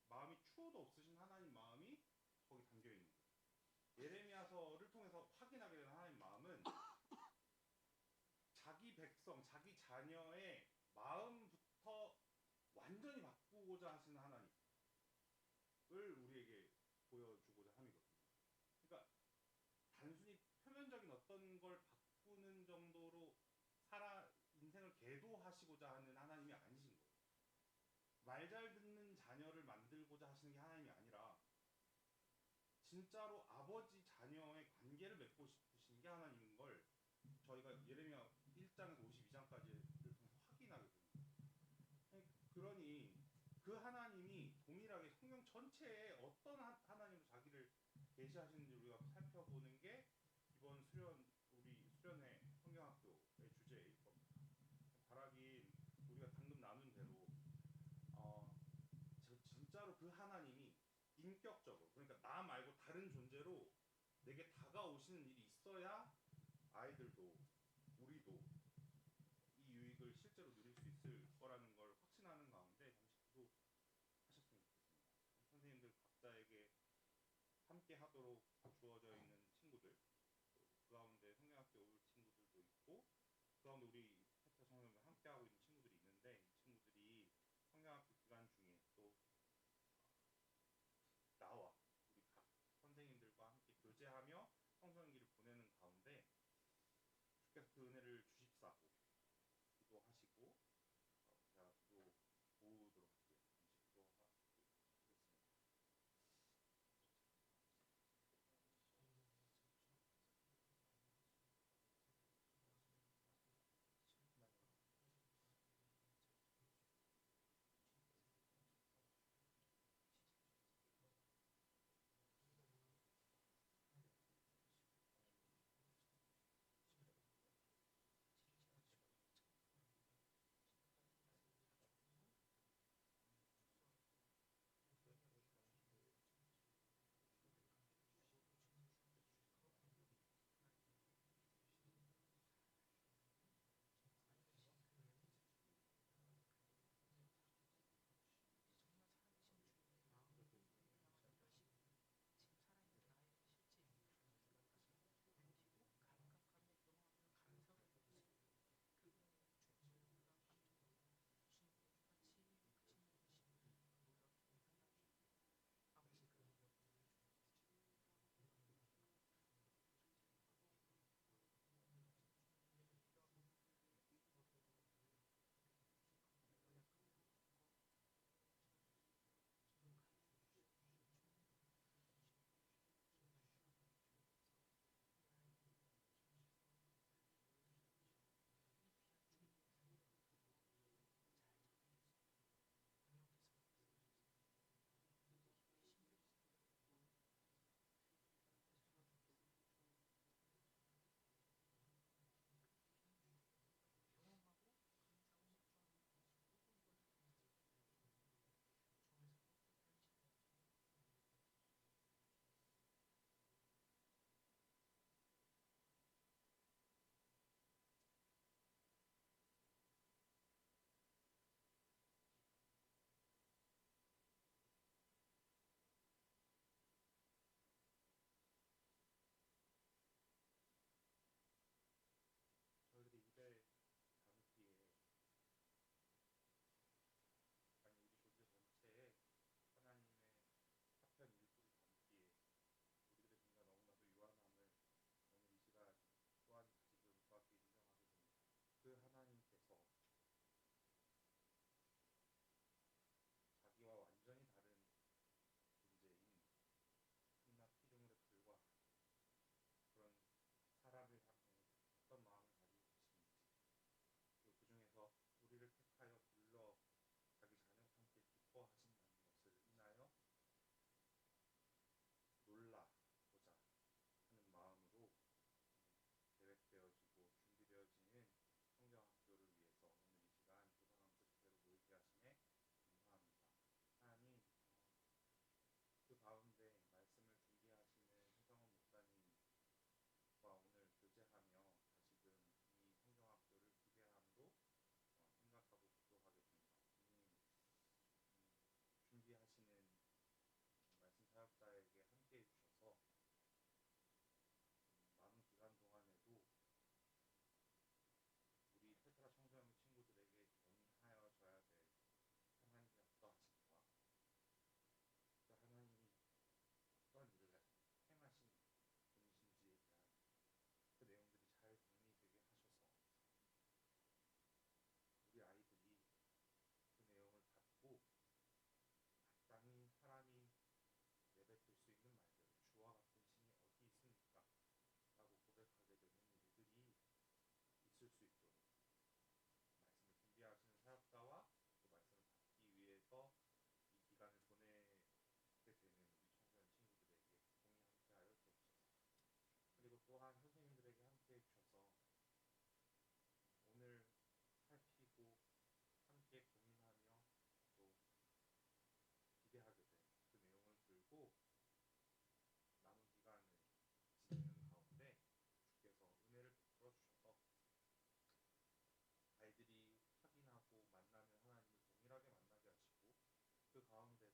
Speaker 2: 마음이 추호도 없으신 하나님 마음이 거기 담겨 있는 거예요. 예레미야서를 통해서 확인하게 되는 하나님 마음은 자기 백성, 자기 자녀의 마음부터 완전히 바꾸고자 하시는 하나님을 우리에게 보여주고자 함이거든요. 그러니까 단순히 표면적인 어떤 걸 바꾸는 정도로 인생을 계도하시고자 하는 하나님이 아니신 거예요. 말 잘 듣는 자녀를 만들고자 하시는 게 하나님이 아니라 진짜로 아버지 자녀의 관계를 맺고 싶으신 게 하나님인 걸 저희가 예레미야 1장에서 52장까지를 통해서 확인하게 됩니다. 그러니 그 하나님이 동일하게 성경 전체에 어떤 하나님으로 자기를 계시하시는지 우리가 살펴보는 게 이번 우리 수련회 성경학교의 주제일 겁니다. 바라긴 우리가 방금 나눈 대로 진짜로 그 하나님이 인격적으로 그러니까 나 말고 다른 존재로 내게 다가오시는 일이 있어야 아이들도 우리도 이 유익을 실제로 누릴 수 있을 거라는 걸 확신하는 가운데 잠시 기도하셨으면 좋겠습니다. 선생님들 각자에게 함께 하도록 주어져 있는 친구들 그 가운데 성경학교 올 친구들도 있고 그 가운데 우리 페터 성경과 함께 하고 있는 친구들이 있는데 이 친구들이 성경학교 기간 중에 또 나와 우리 각 선생님들과 함께 교제하며 성전기를 보내는 가운데 주께서 그 은혜를 주십사고 기도하시고 제가 기도 모으도록 할게요. 잠시 기도하겠습니다.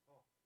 Speaker 3: 어.